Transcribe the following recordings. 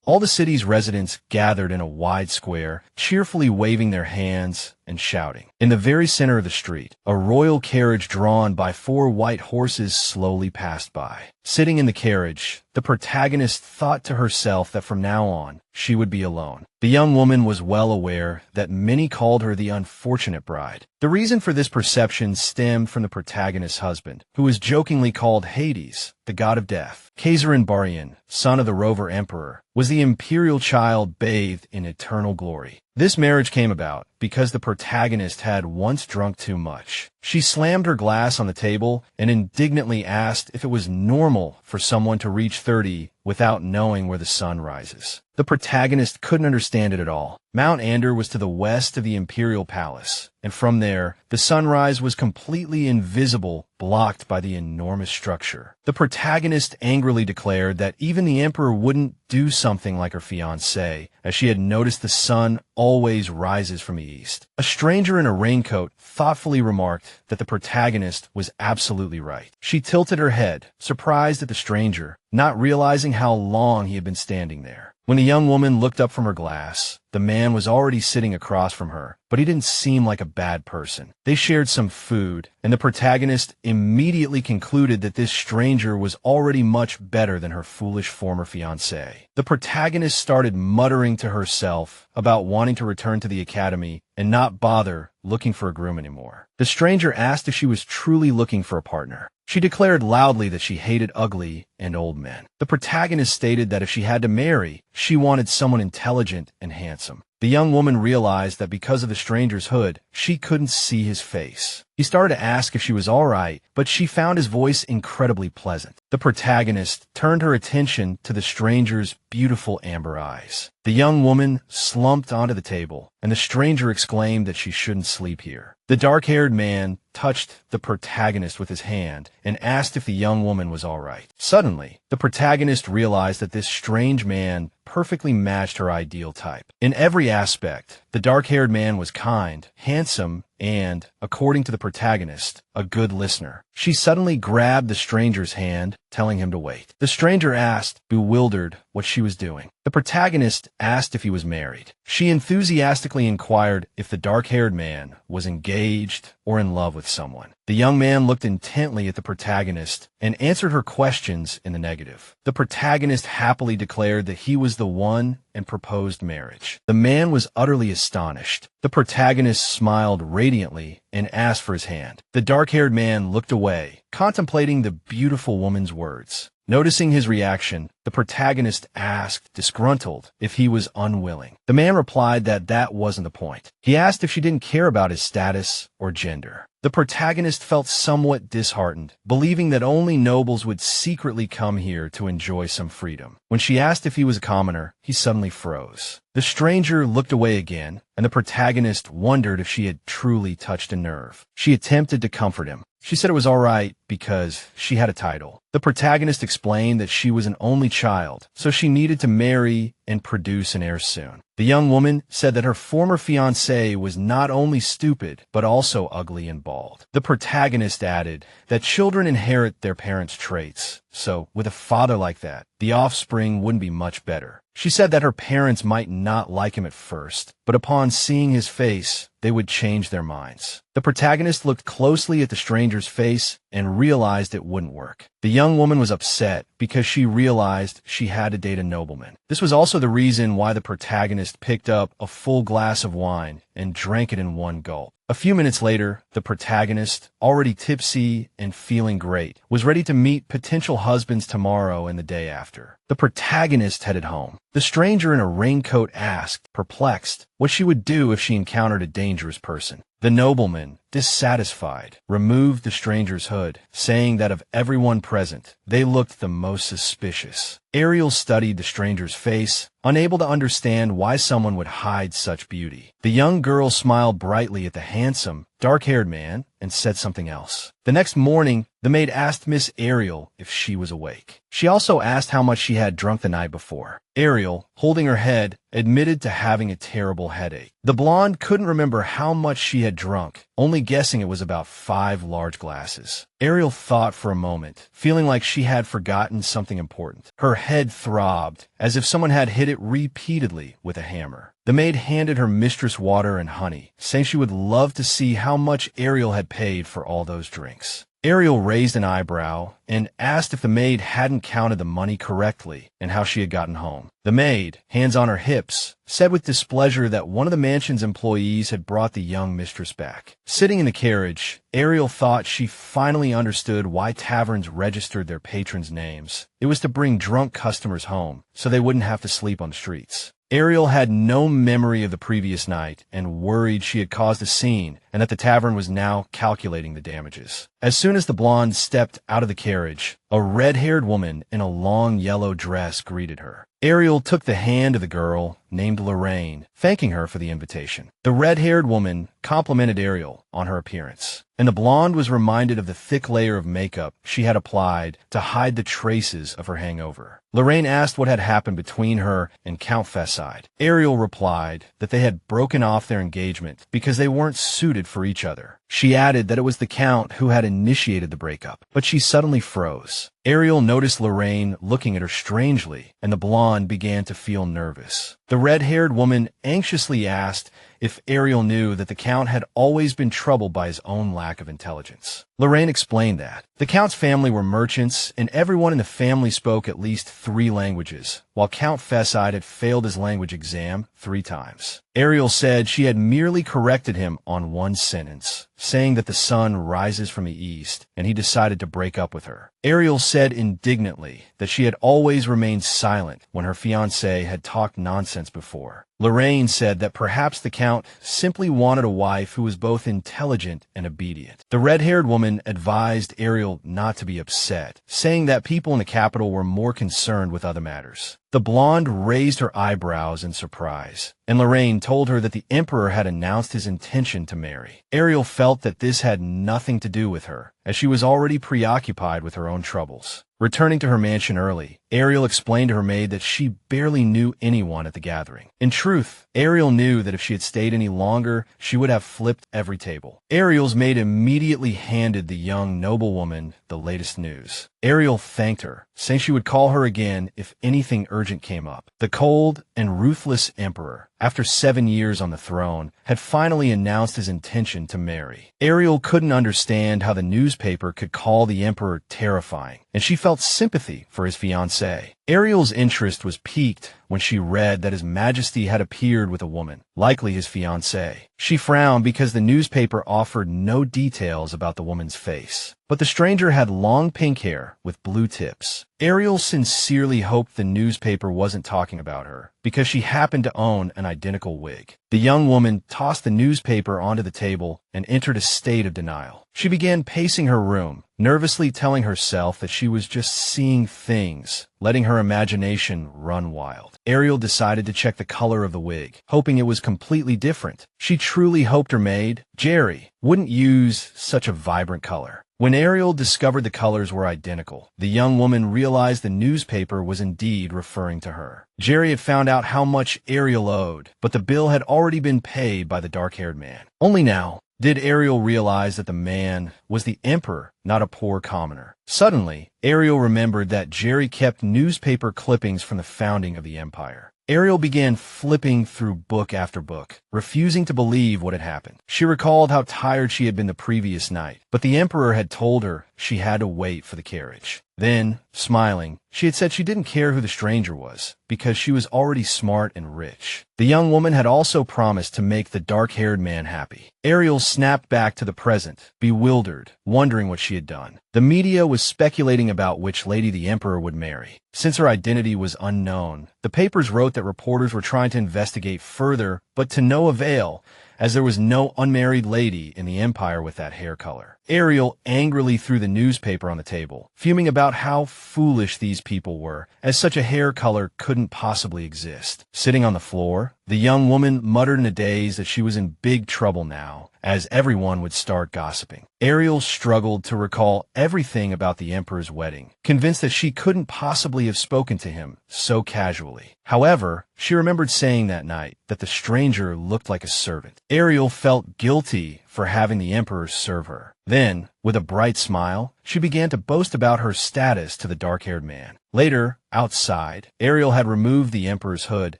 All the city's residents gathered in a wide square, cheerfully waving their hands and shouting. In the very center of the street, a royal carriage drawn by 4 white horses slowly passed by. Sitting in the carriage, the protagonist thought to herself that from now on, she would be alone. The young woman was well aware that many called her the unfortunate bride. The reason for this perception stemmed from the protagonist's husband, who was jokingly called Hades, the god of death. Kaiserin Barian, son of the rover emperor, was the imperial child bathed in eternal glory. This marriage came about because the protagonist had once drunk too much. She slammed her glass on the table and indignantly asked if it was normal for someone to reach 30 without knowing where the sun rises. The protagonist couldn't understand it at all. Mount Ander was to the west of the imperial palace, and from there, the sunrise was completely invisible, blocked by the enormous structure. The protagonist angrily declared that even the emperor wouldn't do something like her fiancé, as she had noticed the sun always rises from the east. A stranger in a raincoat thoughtfully remarked that the protagonist was absolutely right. She tilted her head, surprised at the stranger, not realizing how long he had been standing there. When the young woman looked up from her glass, the man was already sitting across from her, but he didn't seem like a bad person. They shared some food, and the protagonist immediately concluded that this stranger was already much better than her foolish former fiancé. The protagonist started muttering to herself about wanting to return to the academy and not bother looking for a groom anymore. The stranger asked if she was truly looking for a partner. She declared loudly that she hated ugly and old men. The protagonist stated that if she had to marry, she wanted someone intelligent and handsome. The young woman realized that because of the stranger's hood, she couldn't see his face. He started to ask if she was all right, but she found his voice incredibly pleasant. The protagonist turned her attention to the stranger's beautiful amber eyes. The young woman slumped onto the table, and the stranger exclaimed that she shouldn't sleep here. The dark-haired man touched the protagonist with his hand and asked if the young woman was all right. Suddenly, the protagonist realized that this strange man perfectly matched her ideal type. In every aspect, the dark-haired man was kind, handsome, and, according to the protagonist, a good listener. She suddenly grabbed the stranger's hand, telling him to wait. The stranger asked, bewildered, what she was doing. The protagonist asked if he was married. She enthusiastically inquired if the dark-haired man was engaged or in love with someone. The young man looked intently at the protagonist and answered her questions in the negative. The protagonist happily declared that he was the one and proposed marriage. The man was utterly astonished. The protagonist smiled radiantly and asked for his hand. The dark-haired man looked away, contemplating the beautiful woman's words. Noticing his reaction, the protagonist asked, disgruntled, if he was unwilling. The man replied that that wasn't the point. He asked if she didn't care about his status or gender. The protagonist felt somewhat disheartened, believing that only nobles would secretly come here to enjoy some freedom. When she asked if he was a commoner, he suddenly froze. The stranger looked away again, and the protagonist wondered if she had truly touched a nerve. She attempted to comfort him. She said it was all right because she had a title. The protagonist explained that she was an only child, so she needed to marry and produce an heir soon. The young woman said that her former fiancé was not only stupid, but also ugly and bald. The protagonist added that children inherit their parents' traits, so with a father like that, the offspring wouldn't be much better. She said that her parents might not like him at first, but upon seeing his face, they would change their minds. The protagonist looked closely at the stranger's face and realized it wouldn't work. The young woman was upset because she realized she had to date a nobleman. This was also the reason why the protagonist picked up a full glass of wine and drank it in one gulp. A few minutes later, the protagonist, already tipsy and feeling great, was ready to meet potential husbands tomorrow and the day after. The protagonist headed home. The stranger in a raincoat asked, perplexed, what she would do if she encountered a dangerous person. The nobleman, dissatisfied, removed the stranger's hood, saying that of everyone present, they looked the most suspicious. Ariel studied the stranger's face, unable to understand why someone would hide such beauty. The young girl smiled brightly at the handsome, dark-haired man and said something else. The next morning, the maid asked Miss Ariel if she was awake. She also asked how much she had drunk the night before. Ariel, holding her head admitted to having a terrible headache. The blonde couldn't remember how much she had drunk, only guessing it was about 5 large glasses. Ariel thought for a moment, feeling like she had forgotten something important. Her head throbbed, as if someone had hit it repeatedly with a hammer. The maid handed her mistress water and honey, saying she would love to see how much Ariel had paid for all those drinks. Ariel raised an eyebrow and asked if the maid hadn't counted the money correctly and how she had gotten home. The maid, hands on her hips, said with displeasure that one of the mansion's employees had brought the young mistress back. Sitting in the carriage, Ariel thought she finally understood why taverns registered their patrons' names. It was to bring drunk customers home, so they wouldn't have to sleep on the streets. Ariel had no memory of the previous night and worried she had caused a scene and that the tavern was now calculating the damages. As soon as the blonde stepped out of the carriage, a red-haired woman in a long yellow dress greeted her. Ariel took the hand of the girl, named Lorraine, thanking her for the invitation. The red-haired woman complimented Ariel on her appearance, and the blonde was reminded of the thick layer of makeup she had applied to hide the traces of her hangover. Lorraine asked what had happened between her and Count Fesside. Ariel replied that they had broken off their engagement because they weren't suited for each other. She added that it was the Count who had initiated the breakup, but she suddenly froze. Ariel noticed Lorraine looking at her strangely, and the blonde began to feel nervous. The red-haired woman anxiously asked if Ariel knew that the Count had always been troubled by his own lack of intelligence. Lorraine explained that the Count's family were merchants, and everyone in the family spoke at least 3 languages, while Count Fesside had failed his language exam 3 times. Ariel said she had merely corrected him on 1 sentence, saying that the sun rises from the east, and he decided to break up with her. Ariel said indignantly that she had always remained silent when her fiancé had talked nonsense before. Lorraine said that perhaps the Count simply wanted a wife who was both intelligent and obedient. The red-haired woman advised Ariel not to be upset, saying that people in the capital were more concerned with other matters. The blonde raised her eyebrows in surprise, and Lorraine told her that the Emperor had announced his intention to marry. Ariel felt that this had nothing to do with her, as she was already preoccupied with her own troubles. Returning to her mansion early, Ariel explained to her maid that she barely knew anyone at the gathering. In truth, Ariel knew that if she had stayed any longer, she would have flipped every table. Ariel's maid immediately handed the young noblewoman the latest news. Ariel thanked her, saying she would call her again if anything urgent came up. The cold and ruthless Emperor, after 7 years on the throne, had finally announced his intention to marry. Ariel couldn't understand how the newspaper could call the Emperor terrifying, and she felt sympathy for his fiancée. Ariel's interest was piqued when she read that His Majesty had appeared with a woman, likely his fiancée. She frowned because the newspaper offered no details about the woman's face, but the stranger had long pink hair with blue tips. Ariel sincerely hoped the newspaper wasn't talking about her, because she happened to own an identical wig. The young woman tossed the newspaper onto the table and entered a state of denial. She began pacing her room, nervously telling herself that she was just seeing things, letting her imagination run wild. Ariel decided to check the color of the wig, hoping it was completely different. She truly hoped her maid, Jerry, wouldn't use such a vibrant color. When Ariel discovered the colors were identical, the young woman realized the newspaper was indeed referring to her. Jerry had found out how much Ariel owed, but the bill had already been paid by the dark-haired man. Only now did Ariel realize that the man was the Emperor, not a poor commoner. Suddenly, Ariel remembered that Jerry kept newspaper clippings from the founding of the Empire. Ariel began flipping through book after book, refusing to believe what had happened. She recalled how tired she had been the previous night, but the Emperor had told her she had to wait for the carriage. Then, smiling, she had said she didn't care who the stranger was, because she was already smart and rich. The young woman had also promised to make the dark-haired man happy. Ariel snapped back to the present, bewildered, wondering what she had done. The media was speculating about which lady the Emperor would marry. Since her identity was unknown, the papers wrote that reporters were trying to investigate further, but to no avail, as there was no unmarried lady in the Empire with that hair color. Ariel angrily threw the newspaper on the table, fuming about how foolish these people were, as such a hair color couldn't possibly exist. Sitting on the floor, the young woman muttered in a daze that she was in big trouble now, as everyone would start gossiping. Ariel struggled to recall everything about the Emperor's wedding, convinced that she couldn't possibly have spoken to him so casually. However, she remembered saying that night that the stranger looked like a servant. Ariel felt guilty for having the Emperor serve her. Then, with a bright smile, she began to boast about her status to the dark-haired man. Later, outside, Ariel had removed the Emperor's hood,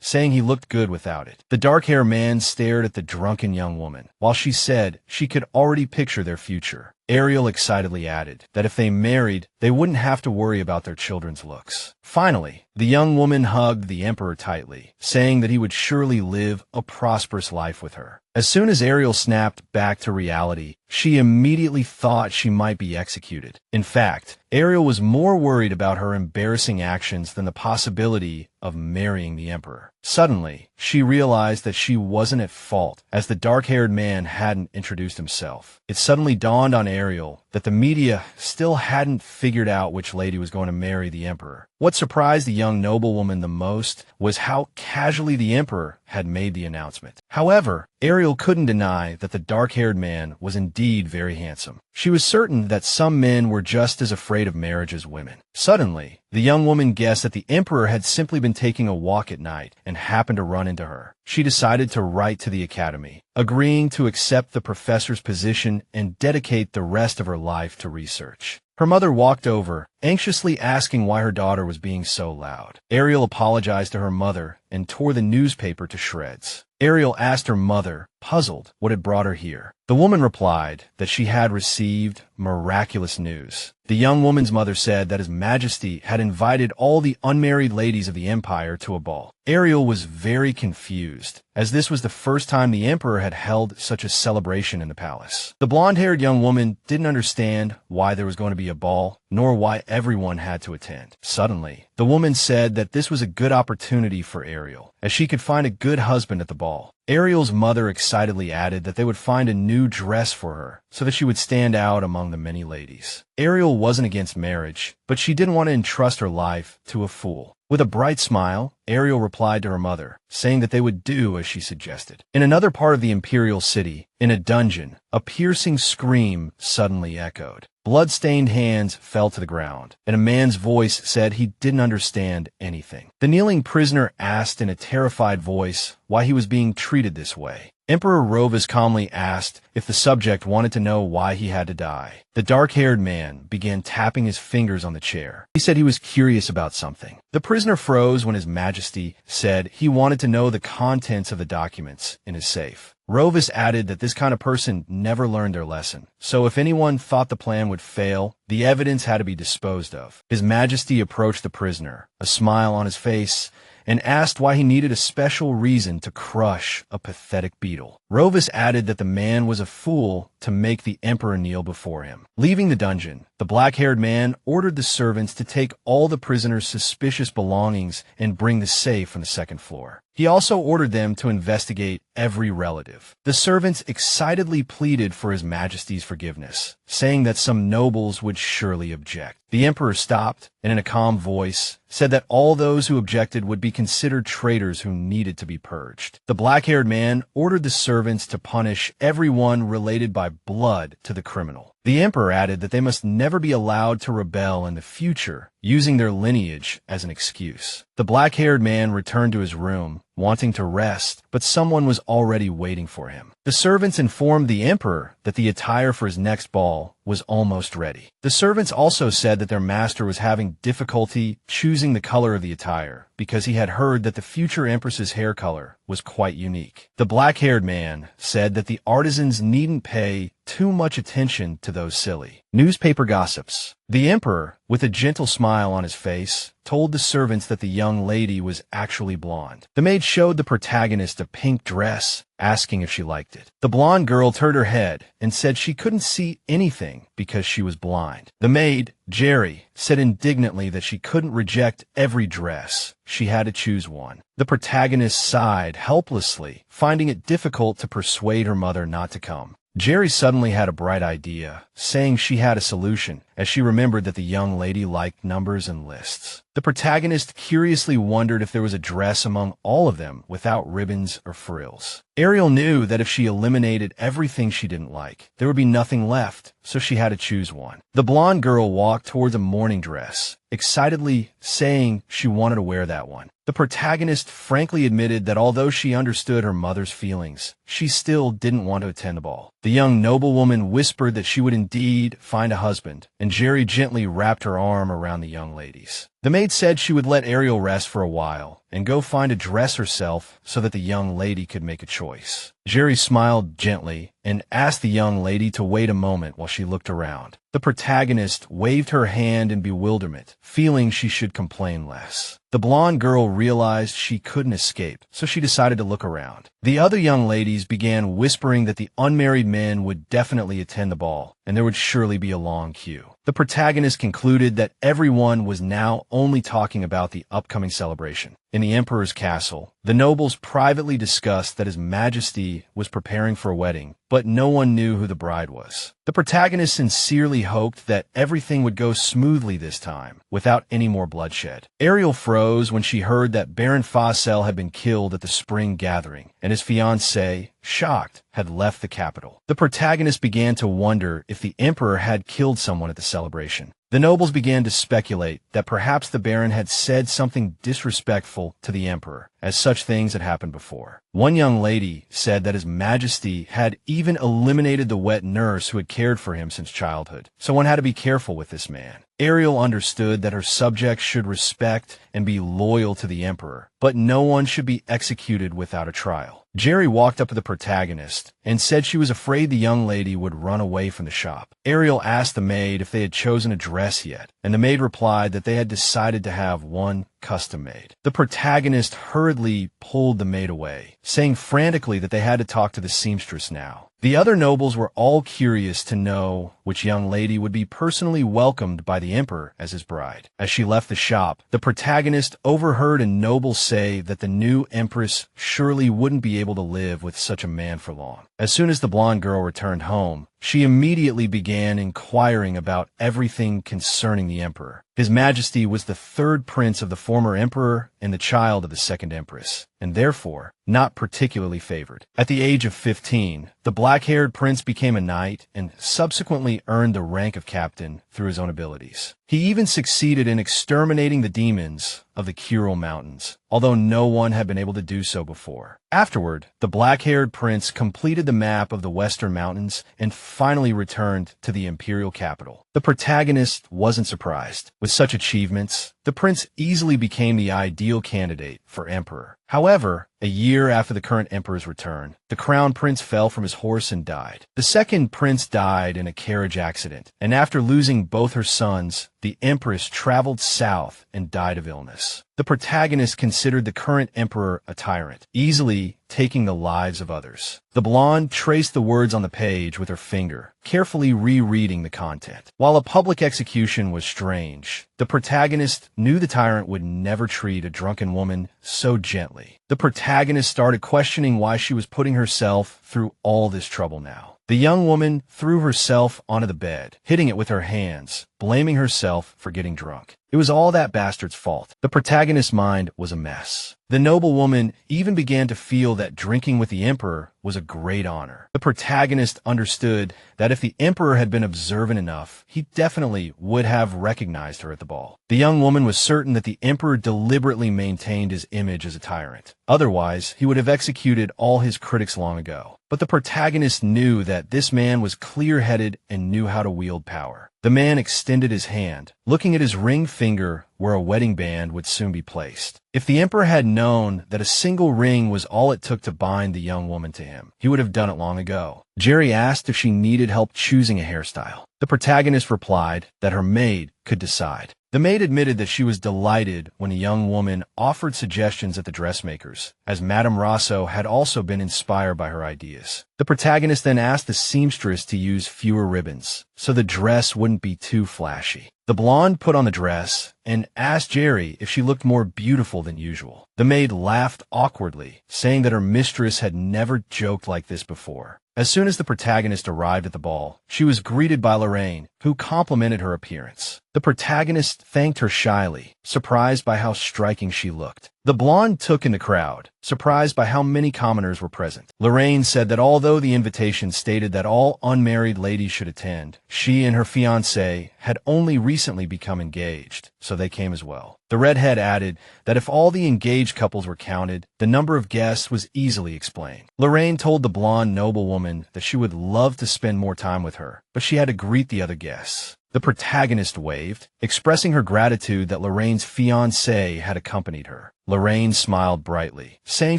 saying he looked good without it. The dark-haired man stared at the drunken young woman, while she said she could already picture their future. Ariel excitedly added that if they married, they wouldn't have to worry about their children's looks. Finally, the young woman hugged the Emperor tightly, saying that he would surely live a prosperous life with her. As soon as Ariel snapped back to reality, she immediately thought she might be executed. In fact, Ariel was more worried about her embarrassing actions than the possibility of marrying the Emperor. Suddenly, she realized that she wasn't at fault, as the dark-haired man hadn't introduced himself. It suddenly dawned on Ariel that the media still hadn't figured out which lady was going to marry the Emperor. What surprised the young noblewoman the most was how casually the Emperor had made the announcement. However, Ariel couldn't deny that the dark-haired man was indeed very handsome. She was certain that some men were just as afraid of marriage as women. Suddenly, the young woman guessed that the Emperor had simply been taking a walk at night and happened to run into her. She decided to write to the academy, agreeing to accept the professor's position and dedicate the rest of her life to research. Her mother walked over, anxiously asking why her daughter was being so loud. Ariel apologized to her mother and tore the newspaper to shreds. Ariel asked her mother, puzzled, what had brought her here. The woman replied that she had received miraculous news. The young woman's mother said that His Majesty had invited all the unmarried ladies of the Empire to a ball. Ariel was very confused, as this was the first time the Emperor had held such a celebration in the palace. The blonde-haired young woman didn't understand why there was going to be a ball, nor why everyone had to attend. Suddenly, the woman said that this was a good opportunity for Ariel, as she could find a good husband at the ball. Ariel's mother excitedly added that they would find a new dress for her, so that she would stand out among the many ladies. Ariel wasn't against marriage, but she didn't want to entrust her life to a fool. With a bright smile, Ariel replied to her mother, saying that they would do as she suggested. In another part of the imperial city, in a dungeon, a piercing scream suddenly echoed. Blood-stained hands fell to the ground, and a man's voice said he didn't understand anything. The kneeling prisoner asked in a terrified voice why he was being treated this way. Emperor Rovus calmly asked if the subject wanted to know why he had to die. The dark-haired man began tapping his fingers on the chair. He said he was curious about something. The prisoner froze when His Majesty said he wanted to know the contents of the documents in his safe. Rovus added that this kind of person never learned their lesson, so if anyone thought the plan would fail, the evidence had to be disposed of. His Majesty approached the prisoner, a smile on his face, and asked why he needed a special reason to crush a pathetic beetle. Rovus added that the man was a fool to make the Emperor kneel before him. Leaving the dungeon, the black-haired man ordered the servants to take all the prisoner's suspicious belongings and bring the safe on the second floor. He also ordered them to investigate every relative. The servants excitedly pleaded for His Majesty's forgiveness, saying that some nobles would surely object. The Emperor stopped, and in a calm voice, said that all those who objected would be considered traitors who needed to be purged. The black-haired man ordered the servants to punish everyone related by blood to the criminal. The Emperor added that they must never be allowed to rebel in the future, using their lineage as an excuse. The black-haired man returned to his room, wanting to rest, but someone was already waiting for him. The servants informed the Emperor that the attire for his next ball was almost ready. The servants also said that their master was having difficulty choosing the color of the attire, because he had heard that the future Empress's hair color was quite unique. The black-haired man said that the artisans needn't pay too much attention to those silly newspaper gossips. The Emperor, with a gentle smile on his face, told the servants that the young lady was actually blonde. The maid showed the protagonist a pink dress, asking if she liked it. The blonde girl turned her head and said she couldn't see anything because she was blind. The maid, Jerry, said indignantly that she couldn't reject every dress. She had to choose one. The protagonist sighed helplessly, finding it difficult to persuade her mother not to come. Jerry suddenly had a bright idea, saying she had a solution, as she remembered that the young lady liked numbers and lists. The protagonist curiously wondered if there was a dress among all of them without ribbons or frills. Ariel knew that if she eliminated everything she didn't like, there would be nothing left, so she had to choose one. The blonde girl walked towards a morning dress, excitedly saying she wanted to wear that one. The protagonist frankly admitted that although she understood her mother's feelings, she still didn't want to attend the ball. The young noblewoman whispered that she would indeed find a husband, and Jerry gently wrapped her arm around the young ladies. The maid said she would let Ariel rest for a while and go find a dress herself so that the young lady could make a choice. Jerry smiled gently and asked the young lady to wait a moment while she looked around. The protagonist waved her hand in bewilderment, feeling she should complain less. The blonde girl realized she couldn't escape, so she decided to look around. The other young ladies began whispering that the unmarried men would definitely attend the ball, and there would surely be a long queue. The protagonist concluded that everyone was now only talking about the upcoming celebration. In the Emperor's castle, the nobles privately discussed that His Majesty was preparing for a wedding, but no one knew who the bride was. The protagonist sincerely hoped that everything would go smoothly this time, without any more bloodshed. Ariel froze when she heard that Baron Fosel had been killed at the spring gathering, and his fiancée, shocked, had left the capital. The protagonist began to wonder if the Emperor had killed someone at the celebration. The nobles began to speculate that perhaps the Baron had said something disrespectful to the Emperor, as such things had happened before. One young lady said that His Majesty had even eliminated the wet nurse who had cared for him since childhood, so one had to be careful with this man. Ariel understood that her subjects should respect and be loyal to the Emperor, but no one should be executed without a trial. Jerry walked up to the protagonist and said she was afraid the young lady would run away from the shop. Ariel asked the maid if they had chosen a dress yet, and the maid replied that they had decided to have one custom made. The protagonist hurriedly pulled the maid away, saying frantically that they had to talk to the seamstress now. The other nobles were all curious to know which young lady would be personally welcomed by the Emperor as his bride. As she left the shop, the protagonist overheard a noble say that the new Empress surely wouldn't be able to live with such a man for long. As soon as the blonde girl returned home, she immediately began inquiring about everything concerning the Emperor. His Majesty was the third prince of the former Emperor and the child of the second Empress, and therefore not particularly favored. At the age of 15, the black-haired prince became a knight and subsequently earned the rank of captain through his own abilities. He even succeeded in exterminating the demons of the Kuril Mountains, although no one had been able to do so before. Afterward, the black-haired prince completed the map of the Western Mountains and finally returned to the imperial capital. The protagonist wasn't surprised. With such achievements, the prince easily became the ideal candidate for emperor. However, a year after the current emperor's return, the crown prince fell from his horse and died. The second prince died in a carriage accident, and after losing both her sons, the empress traveled south and died of illness. The protagonist considered the current emperor a tyrant, easily taking the lives of others. The blonde traced the words on the page with her finger, carefully rereading the content. While a public execution was strange, the protagonist knew the tyrant would never treat a drunken woman so gently. The protagonist started questioning why she was putting herself through all this trouble now. The young woman threw herself onto the bed, hitting it with her hands, blaming herself for getting drunk. It was all that bastard's fault. The protagonist's mind was a mess. The noblewoman even began to feel that drinking with the emperor was a great honor. The protagonist understood that if the emperor had been observant enough, he definitely would have recognized her at the ball. The young woman was certain that the emperor deliberately maintained his image as a tyrant. Otherwise, he would have executed all his critics long ago. But the protagonist knew that this man was clear-headed and knew how to wield power. The man extended his hand, looking at his ring finger where a wedding band would soon be placed. If the emperor had known that a single ring was all it took to bind the young woman to him, he would have done it long ago. Jerry asked if she needed help choosing a hairstyle. The protagonist replied that her maid could decide. The maid admitted that she was delighted when a young woman offered suggestions at the dressmakers, as Madame Rosso had also been inspired by her ideas. The protagonist then asked the seamstress to use fewer ribbons, so the dress wouldn't be too flashy. The blonde put on the dress and asked Jerry if she looked more beautiful than usual. The maid laughed awkwardly, saying that her mistress had never joked like this before. As soon as the protagonist arrived at the ball, she was greeted by Lorraine, who complimented her appearance. The protagonist thanked her shyly, surprised by how striking she looked. The blonde took in the crowd, surprised by how many commoners were present. Lorraine said that although the invitation stated that all unmarried ladies should attend, she and her fiancé had only recently become engaged, so they came as well. The redhead added that if all the engaged couples were counted, the number of guests was easily explained. Lorraine told the blonde noblewoman that she would love to spend more time with her, but she had to greet the other guests. The protagonist waved, expressing her gratitude that Lorraine's fiancé had accompanied her. Lorraine smiled brightly, saying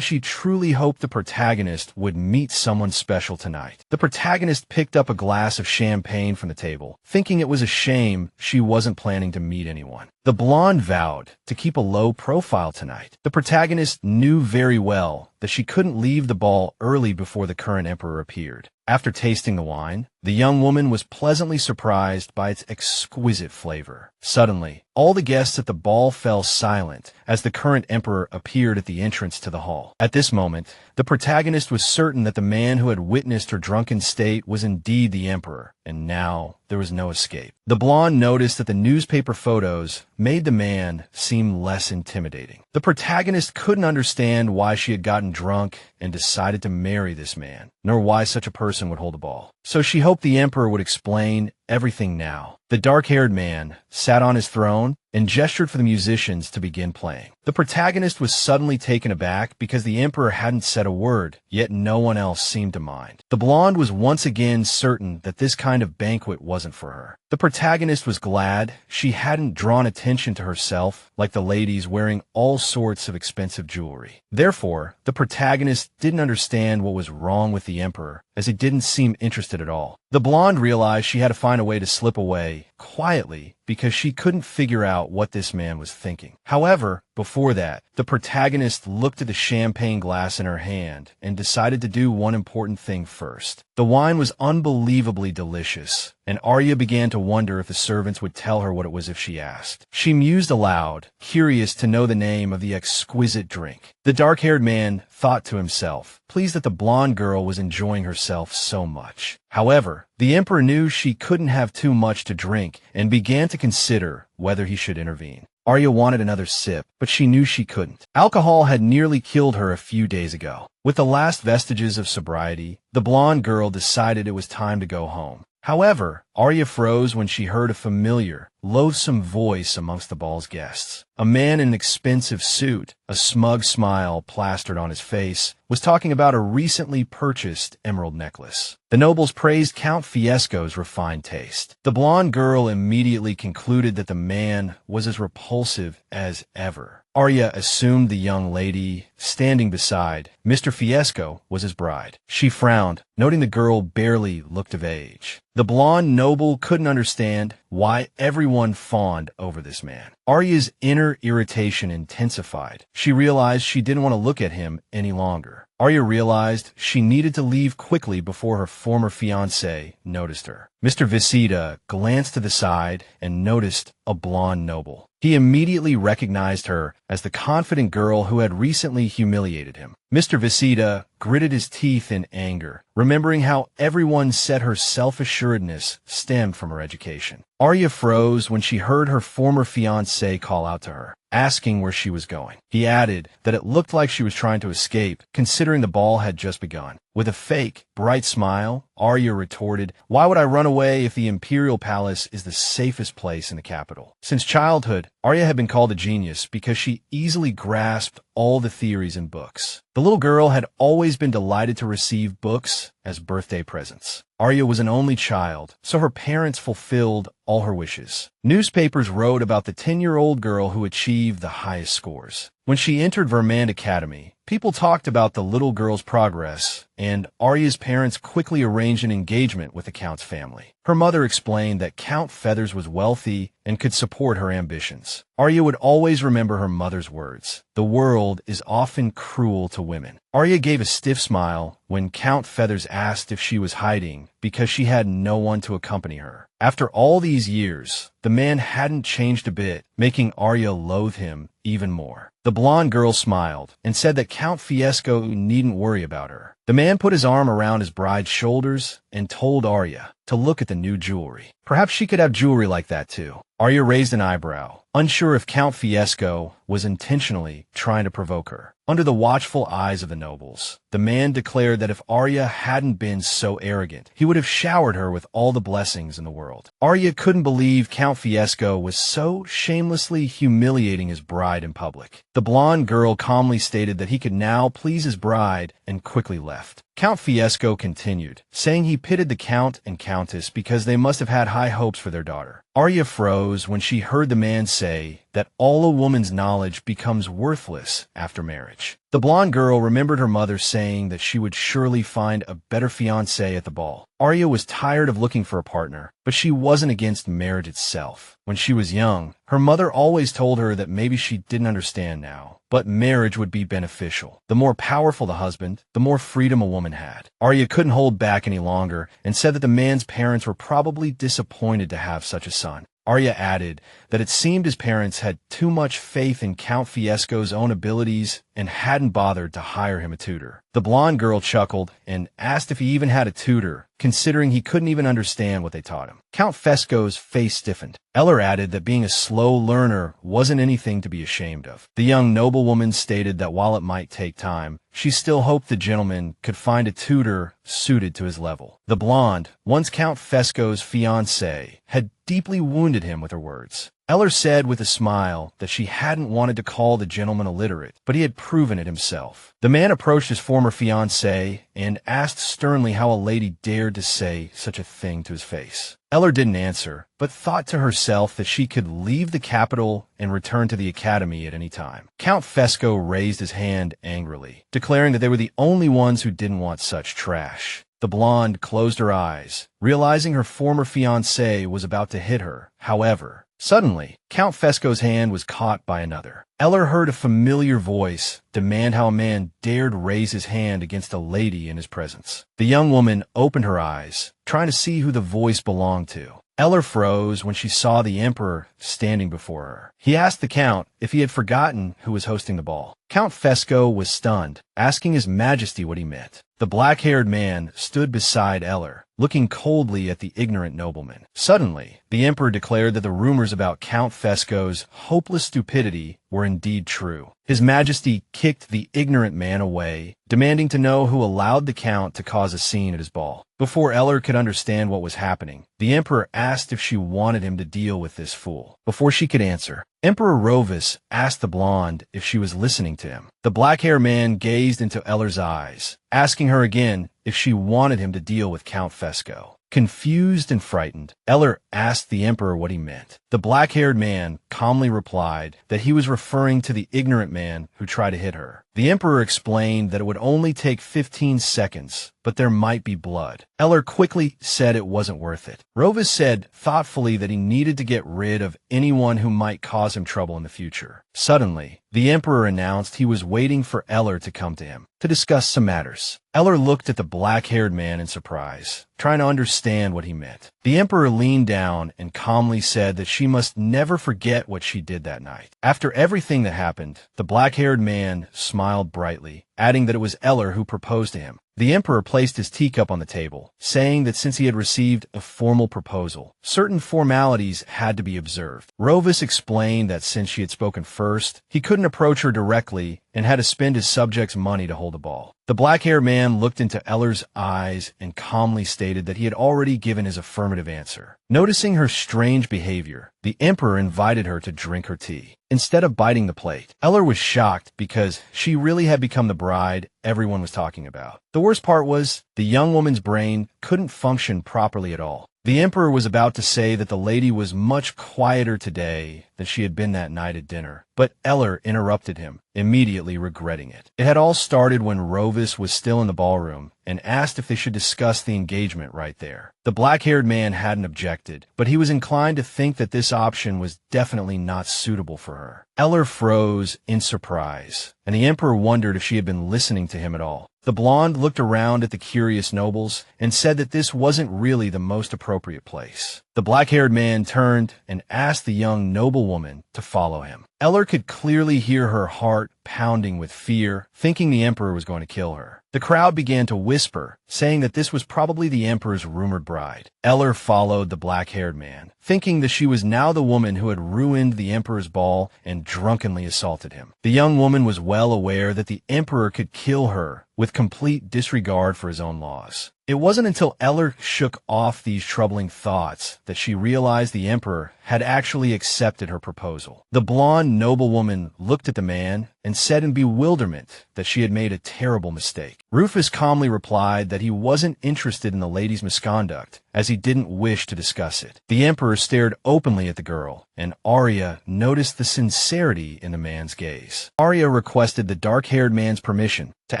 she truly hoped the protagonist would meet someone special tonight. The protagonist picked up a glass of champagne from the table, thinking it was a shame she wasn't planning to meet anyone. The blonde vowed to keep a low profile tonight. The protagonist knew very well that she couldn't leave the ball early before the current emperor appeared. After tasting the wine, the young woman was pleasantly surprised by its exquisite flavor. Suddenly, all the guests at the ball fell silent as the current emperor appeared at the entrance to the hall. At this moment, the protagonist was certain that the man who had witnessed her drunken state was indeed the emperor, and now there was no escape. The blonde noticed that the newspaper photos made the man seem less intimidating. The protagonist couldn't understand why she had gotten drunk and decided to marry this man, nor why such a person would hold a ball. So she hoped the emperor would explain everything now. The dark-haired man sat on his throne and gestured for the musicians to begin playing. The protagonist was suddenly taken aback because the emperor hadn't said a word, yet no one else seemed to mind. The blonde was once again certain that this kind of banquet wasn't for her. The protagonist was glad she hadn't drawn attention to herself like the ladies wearing all sorts of expensive jewelry. Therefore, the protagonist didn't understand what was wrong with the emperor, as he didn't seem interested at all. The blonde realized she had to find a way to slip away quietly because she couldn't figure out what this man was thinking. However, before that, the protagonist looked at the champagne glass in her hand and decided to do one important thing first. The wine was unbelievably delicious, and Arya began to wonder if the servants would tell her what it was if she asked. She mused aloud, curious to know the name of the exquisite drink. The dark-haired man thought to himself, pleased that the blonde girl was enjoying herself so much. However, the emperor knew she couldn't have too much to drink and began to consider whether he should intervene. Arya wanted another sip, but she knew she couldn't. Alcohol had nearly killed her a few days ago. With the last vestiges of sobriety, the blonde girl decided it was time to go home. However, Arya froze when she heard a familiar, loathsome voice amongst the ball's guests. A man in an expensive suit, a smug smile plastered on his face, was talking about a recently purchased emerald necklace. The nobles praised Count Fiesco's refined taste. The blonde girl immediately concluded that the man was as repulsive as ever. Arya assumed the young lady standing beside Mr. Fiesco was his bride. She frowned, noting the girl barely looked of age. The blonde noble couldn't understand why everyone fawned over this man. Arya's inner irritation intensified. She realized she didn't want to look at him any longer. Arya realized she needed to leave quickly before her former fiancé noticed her. Mr. Visita glanced to the side and noticed a blonde noble. He immediately recognized her as the confident girl who had recently humiliated him. Mr. Visita gritted his teeth in anger, remembering how everyone said her self-assuredness stemmed from her education. Arya froze when she heard her former fiancé call out to her, asking where she was going. He added that it looked like she was trying to escape, considering the ball had just begun. With a fake, bright smile, Arya retorted, "Why would I run away if the Imperial Palace is the safest place in the capital?" Since childhood, Arya had been called a genius because she easily grasped all the theories in books. The little girl had always been delighted to receive books as birthday presents. Arya was an only child, so her parents fulfilled all her wishes. Newspapers wrote about the 10-year-old girl who achieved the highest scores. When she entered Vermand Academy, people talked about the little girl's progress, and Arya's parents quickly arranged an engagement with the Count's family. Her mother explained that Count Feathers was wealthy and could support her ambitions. Arya would always remember her mother's words, "The world is often cruel to women." Arya gave a stiff smile when Count Feathers asked if she was hiding because she had no one to accompany her. After all these years, the man hadn't changed a bit, making Arya loathe him even more. The blonde girl smiled and said that Count Fiesco needn't worry about her. The man put his arm around his bride's shoulders and told Arya to look at the new jewelry. Perhaps she could have jewelry like that too. Arya raised an eyebrow, unsure if Count Fiesco was intentionally trying to provoke her. Under the watchful eyes of the nobles, the man declared that if Arya hadn't been so arrogant, he would have showered her with all the blessings in the world. Arya couldn't believe Count Fiesco was so shamelessly humiliating his bride in public. The blonde girl calmly stated that he could now please his bride and quickly left. Count Fiesco continued, saying he pitied the Count and Countess because they must have had high hopes for their daughter. Arya froze when she heard the man say that all a woman's knowledge becomes worthless after marriage. The blonde girl remembered her mother saying that she would surely find a better fiancé at the ball. Arya was tired of looking for a partner, but she wasn't against marriage itself. When she was young, her mother always told her that maybe she didn't understand now, but marriage would be beneficial. The more powerful the husband, the more freedom a woman had. Arya couldn't hold back any longer and said that the man's parents were probably disappointed to have such a son. Arya added that it seemed his parents had too much faith in Count Fiesco's own abilities and hadn't bothered to hire him a tutor. The blonde girl chuckled and asked if he even had a tutor, considering he couldn't even understand what they taught him. Count Fiesco's face stiffened. Eliere added that being a slow learner wasn't anything to be ashamed of. The young noblewoman stated that while it might take time, she still hoped the gentleman could find a tutor suited to his level. The blonde, once Count Fiesco's fiancée, had deeply wounded him with her words. Eliere said with a smile that she hadn't wanted to call the gentleman illiterate, but he had proven it himself. The man approached his former fiancée and asked sternly how a lady dared to say such a thing to his face. Eliere didn't answer, but thought to herself that she could leave the capital and return to the academy at any time. Count Fiesco raised his hand angrily, declaring that they were the only ones who didn't want such trash. The blonde closed her eyes, realizing her former fiancé was about to hit her. However, suddenly, Count Fiesco's hand was caught by another. Eliere heard a familiar voice demand how a man dared raise his hand against a lady in his presence. The young woman opened her eyes, trying to see who the voice belonged to. Eliere froze when she saw the Emperor standing before her. He asked the Count if he had forgotten who was hosting the ball. Count Fiesco was stunned, asking His Majesty what he meant. The black-haired man stood beside Eliere, looking coldly at the ignorant nobleman. Suddenly, the Emperor declared that the rumors about Count Fiesco's hopeless stupidity were indeed true. His Majesty kicked the ignorant man away, demanding to know who allowed the Count to cause a scene at his ball. Before Eliere could understand what was happening, the Emperor asked if she wanted him to deal with this fool. Before she could answer, Emperor Rovus asked the blonde if she was listening to him. The black-haired man gazed into Eliere's eyes, asking her again if she wanted him to deal with Count Fiesco. Confused and frightened, Eliere asked the Emperor what he meant. The black-haired man calmly replied that he was referring to the ignorant man who tried to hit her. The Emperor explained that it would only take 15 seconds, but there might be blood. Eliere quickly said it wasn't worth it. Rovus said thoughtfully that he needed to get rid of anyone who might cause him trouble in the future. Suddenly, the Emperor announced he was waiting for Eliere to come to him to discuss some matters. Eliere looked at the black-haired man in surprise, trying to understand what he meant. The Emperor leaned down and calmly said that she must never forget what she did that night. After everything that happened, the black-haired man smiled brightly, adding that it was Eliere who proposed to him. The Emperor placed his teacup on the table, saying that since he had received a formal proposal, certain formalities had to be observed. Rovus explained that since she had spoken first, he couldn't approach her directly and had to spend his subjects' money to hold the ball. The black-haired man looked into Eliere's eyes and calmly stated that he had already given his affirmative answer. Noticing her strange behavior, the Emperor invited her to drink her tea. Instead of biting the plate, Eliere was shocked because she really had become the bride everyone was talking about. The worst part was the young woman's brain couldn't function properly at all. The Emperor was about to say that the lady was much quieter today than she had been that night at dinner, but Eliere interrupted him, immediately regretting it. It had all started when Rovus was still in the ballroom and asked if they should discuss the engagement right there. The black-haired man hadn't objected, but he was inclined to think that this option was definitely not suitable for her. Eliere froze in surprise, and the Emperor wondered if she had been listening to him at all. The blonde looked around at the curious nobles and said that this wasn't really the most appropriate place. The black-haired man turned and asked the young noblewoman to follow him. Eliere could clearly hear her heart pounding with fear, thinking the emperor was going to kill her. The crowd began to whisper, saying that this was probably the emperor's rumored bride. Eliere followed the black-haired man, thinking that she was now the woman who had ruined the emperor's ball and drunkenly assaulted him. The young woman was well aware that the emperor could kill her with complete disregard for his own laws. It wasn't until Eliere shook off these troubling thoughts that she realized the emperor had actually accepted her proposal. The blonde noblewoman looked at the man and said in bewilderment that she had made a terrible mistake. Rufus calmly replied that he wasn't interested in the lady's misconduct, as he didn't wish to discuss it. The emperor stared openly at the girl, and Arya noticed the sincerity in the man's gaze. Arya requested the dark-haired man's permission to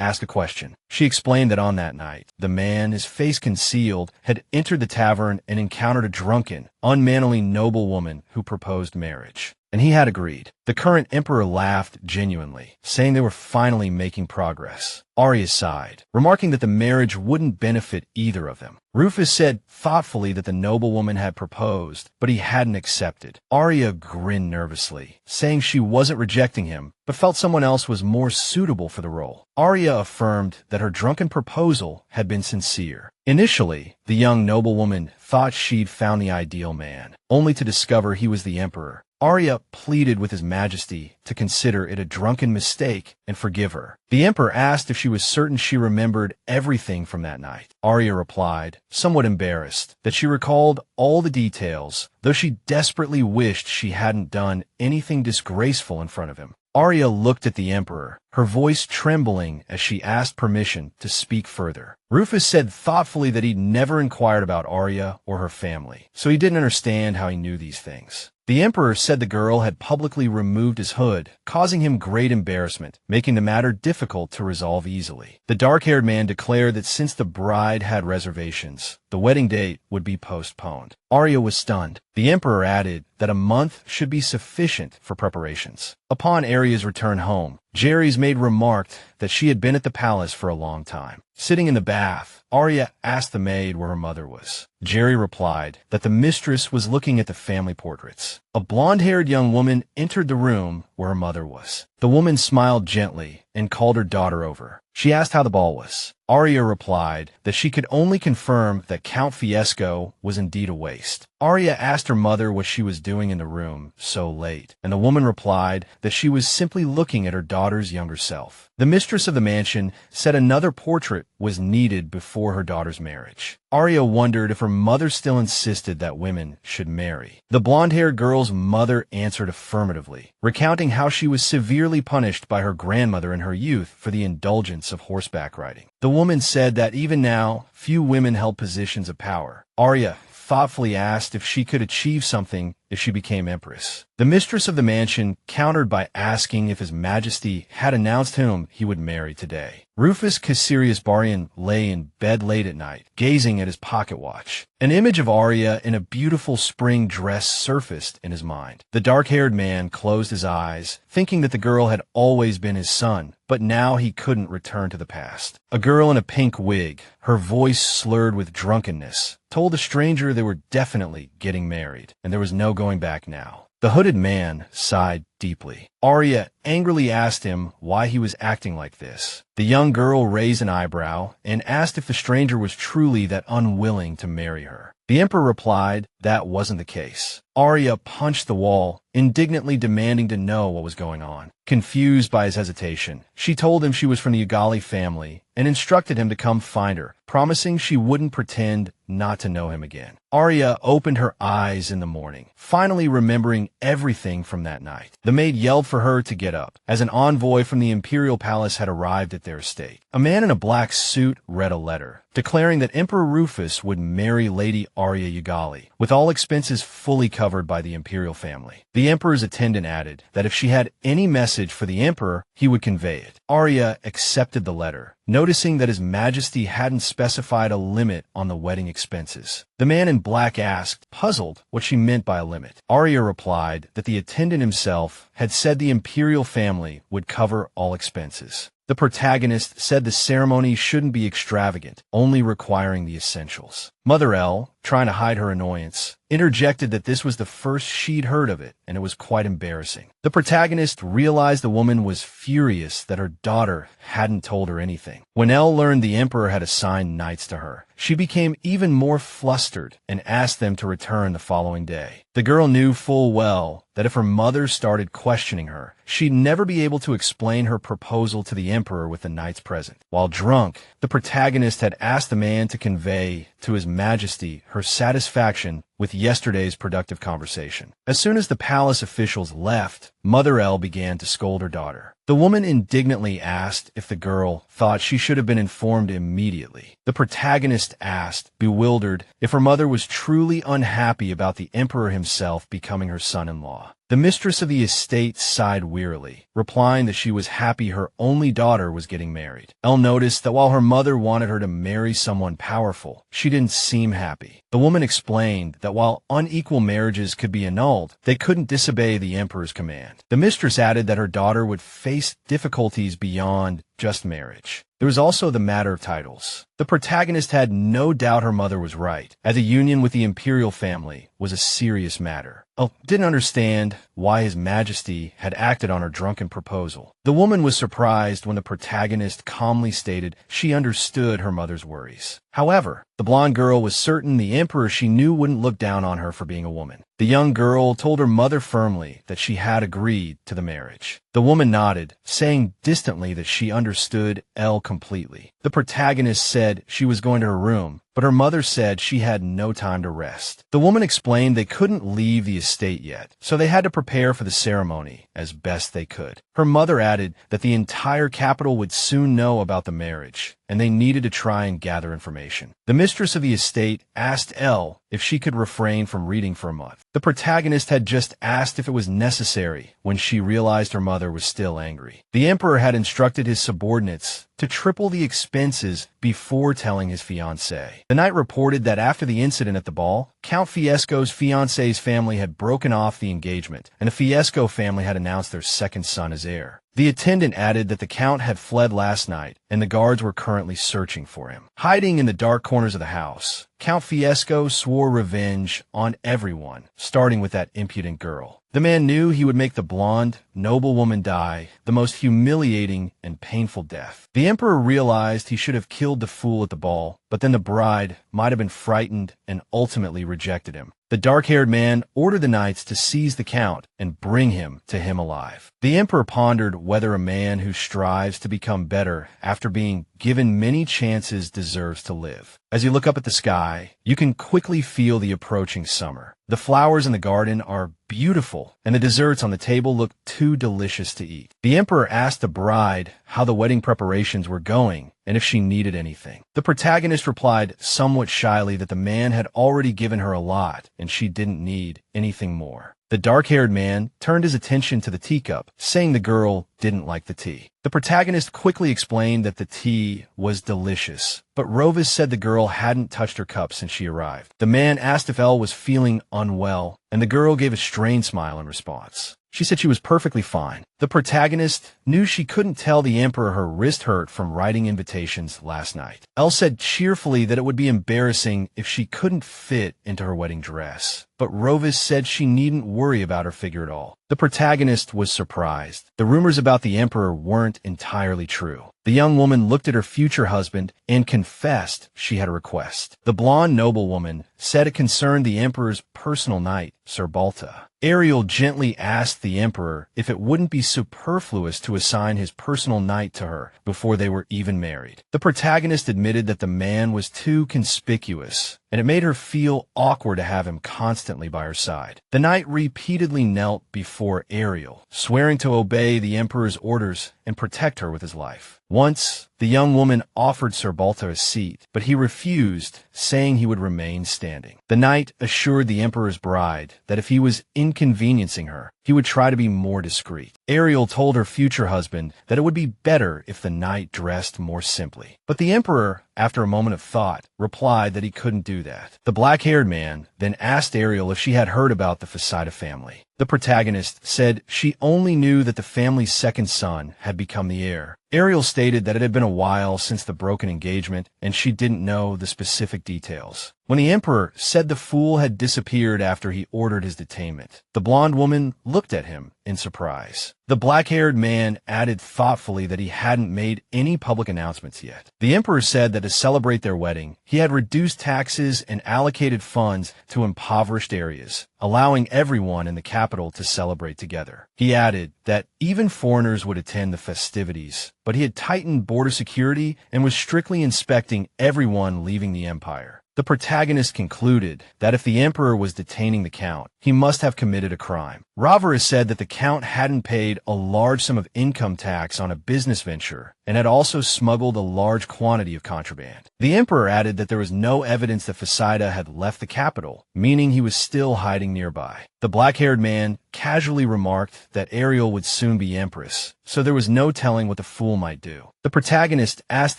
ask a question. She explained that on that night, the man, his face concealed, had entered the tavern and encountered a drunken, unmannerly noblewoman who proposed marriage. And he had agreed. The current emperor laughed genuinely, saying they were finally making progress. Arya sighed, remarking that the marriage wouldn't benefit either of them. Rufus said thoughtfully that the noblewoman had proposed, but he hadn't accepted. Arya grinned nervously, saying she wasn't rejecting him, but felt someone else was more suitable for the role. Arya affirmed that her drunken proposal had been sincere. Initially, the young noblewoman thought she'd found the ideal man, only to discover he was the emperor. Arya pleaded with His Majesty to consider it a drunken mistake and forgive her. The emperor asked if she was certain she remembered everything from that night. Arya replied, somewhat embarrassed, that she recalled all the details, though she desperately wished she hadn't done anything disgraceful in front of him. Arya looked at the emperor, her voice trembling as she asked permission to speak further. Rufus said thoughtfully that he'd never inquired about Arya or her family, so he didn't understand how he knew these things. The emperor said the girl had publicly removed his hood, causing him great embarrassment, making the matter difficult to resolve easily. The dark-haired man declared that since the bride had reservations, the wedding date would be postponed. Arya was stunned. The emperor added that a month should be sufficient for preparations. Upon Arya's return home, Jerry's maid remarked that she had been at the palace for a long time. Sitting in the bath, Arya asked the maid where her mother was. Jerry replied that the mistress was looking at the family portraits. A blonde-haired young woman entered the room where her mother was. The woman smiled gently and called her daughter over. She asked how the ball was. Arya replied that she could only confirm that Count Fiesco was indeed a waste. Arya asked her mother what she was doing in the room so late, and the woman replied that she was simply looking at her daughter's younger self. The mistress of the mansion said another portrait was needed before her daughter's marriage. Arya wondered if her mother still insisted that women should marry. The blonde-haired girl's mother answered affirmatively, recounting how she was severely punished by her grandmother in her youth for the indulgence of horseback riding. The woman said that even now, few women held positions of power. Arya thoughtfully asked if she could achieve something if she became empress. The mistress of the mansion countered by asking if His Majesty had announced whom he would marry today. Rufus Caecilius Barian lay in bed late at night, gazing at his pocket watch. An image of Arya in a beautiful spring dress surfaced in his mind. The dark-haired man closed his eyes, thinking that the girl had always been his son, but now he couldn't return to the past. A girl in a pink wig, her voice slurred with drunkenness, told the stranger they were definitely getting married, and there was no going back now. The hooded man sighed deeply. Arya angrily asked him why he was acting like this. The young girl raised an eyebrow and asked if the stranger was truly that unwilling to marry her. The emperor replied that wasn't the case. Arya punched the wall, indignantly demanding to know what was going on. Confused by his hesitation, she told him she was from the Ugali family and instructed him to come find her, promising she wouldn't pretend not to know him again. Arya opened her eyes in the morning, finally remembering everything from that night. The maid yelled for her to get up, as an envoy from the imperial palace had arrived at their estate. A man in a black suit read a letter, declaring that Emperor Rufus would marry Lady Arya Ugali, with all expenses fully covered by the imperial family. The emperor's attendant added that if she had any message for the emperor, he would convey it. Arya accepted the letter, noticing that His Majesty hadn't specified a limit on the wedding expenses. The man in black asked, puzzled, what she meant by a limit. Arya replied that the attendant himself had said the imperial family would cover all expenses. The protagonist said the ceremony shouldn't be extravagant, only requiring the essentials. Mother L, trying to hide her annoyance, interjected that this was the first she'd heard of it, and it was quite embarrassing. The protagonist realized the woman was furious that her daughter hadn't told her anything. When Elle learned the Emperor had assigned knights to her, she became even more flustered and asked them to return the following day. The girl knew full well that if her mother started questioning her, she'd never be able to explain her proposal to the Emperor with the knights present. While drunk, the protagonist had asked the man to convey to His Majesty her satisfaction with yesterday's productive conversation. As soon as the palace officials left, Mother Elle began to scold her daughter. The woman indignantly asked if the girl thought she should have been informed immediately. The protagonist asked, bewildered, if her mother was truly unhappy about the Emperor himself becoming her son-in-law. The mistress of the estate sighed wearily, replying that she was happy her only daughter was getting married. Elle noticed that while her mother wanted her to marry someone powerful, she didn't seem happy. The woman explained that while unequal marriages could be annulled, they couldn't disobey the Emperor's command. The mistress added that her daughter would face difficulties beyond just marriage. There was also the matter of titles. The protagonist had no doubt her mother was right, as a union with the imperial family was a serious matter. Elle didn't understand why His Majesty had acted on her drunken proposal. The woman was surprised when the protagonist calmly stated she understood her mother's worries. However, the blonde girl was certain the Emperor she knew wouldn't look down on her for being a woman. The young girl told her mother firmly that she had agreed to the marriage. The woman nodded, saying distantly that she understood Elle completely. The protagonist said she was going to her room, but her mother said she had no time to rest. The woman explained they couldn't leave the estate yet, so they had to prepare for the ceremony as best they could. Her mother added that the entire capital would soon know about the marriage, and they needed to try and gather information. The mistress of the estate asked Elle if she could refrain from reading for a month. The protagonist had just asked if it was necessary when she realized her mother was still angry. The Emperor had instructed his subordinates to triple the expenses before telling his fiancée. The knight reported that after the incident at the ball, Count Fiesco's fiancée's family had broken off the engagement, and the Fiesco family had announced their second son as heir. The attendant added that the Count had fled last night, and the guards were currently searching for him. Hiding in the dark corners of the house, Count Fiesco swore revenge on everyone, starting with that impudent girl. The man knew he would make the blonde, noble woman die the most humiliating and painful death. The Emperor realized he should have killed the fool at the ball, but then the bride might have been frightened and ultimately rejected him. The dark-haired man ordered the knights to seize the Count and bring him to him alive. The Emperor pondered whether a man who strives to become better after being given many chances deserves to live. As you look up at the sky, you can quickly feel the approaching summer. The flowers in the garden are beautiful, and the desserts on the table look too delicious to eat. The Emperor asked the bride how the wedding preparations were going and if she needed anything. The protagonist replied somewhat shyly that the man had already given her a lot and she didn't need anything more. The dark-haired man turned his attention to the teacup, saying the girl didn't like the tea. The protagonist quickly explained that the tea was delicious, but Rovis said the girl hadn't touched her cup since she arrived. The man asked if Elle was feeling unwell, and the girl gave a strained smile in response. She said she was perfectly fine. The protagonist knew she couldn't tell the Emperor her wrist hurt from writing invitations last night. Elle said cheerfully that it would be embarrassing if she couldn't fit into her wedding dress, but Rovis said she needn't worry about her figure at all. The protagonist was surprised. The rumors about the Emperor weren't entirely true. The young woman looked at her future husband and confessed she had a request. The blonde noblewoman said it concerned the Emperor's personal knight, Sir Balta. Ariel gently asked the Emperor if it wouldn't be superfluous to assign his personal knight to her before they were even married. The protagonist admitted that the man was too conspicuous, and it made her feel awkward to have him constantly by her side. The knight repeatedly knelt before Ariel, swearing to obey the Emperor's orders and protect her with his life. Once, the young woman offered Sir Balta a seat, but he refused, saying he would remain standing. The knight assured the Emperor's bride that if he was inconveniencing her, he would try to be more discreet. Ariel told her future husband that it would be better if the knight dressed more simply. But the Emperor, after a moment of thought, replied that he couldn't do that. The black-haired man then asked Ariel if she had heard about the Facida family. The protagonist said she only knew that the family's second son had become the heir. Ariel stated that it had been a while since the broken engagement, and she didn't know the specific details. When the Emperor said the fool had disappeared after he ordered his detainment, the blonde woman looked at him in surprise. The black-haired man added thoughtfully that he hadn't made any public announcements yet. The Emperor said that to celebrate their wedding, he had reduced taxes and allocated funds to impoverished areas, allowing everyone in the capital to celebrate together. He added that even foreigners would attend the festivities, but he had tightened border security and was strictly inspecting everyone leaving the empire. The protagonist concluded that if the Emperor was detaining the Count, he must have committed a crime. Ravara said that the Count hadn't paid a large sum of income tax on a business venture and had also smuggled a large quantity of contraband. The Emperor added that there was no evidence that Poseida had left the capital, meaning he was still hiding nearby. The black-haired man casually remarked that Ariel would soon be Empress, so there was no telling what the fool might do. The protagonist asked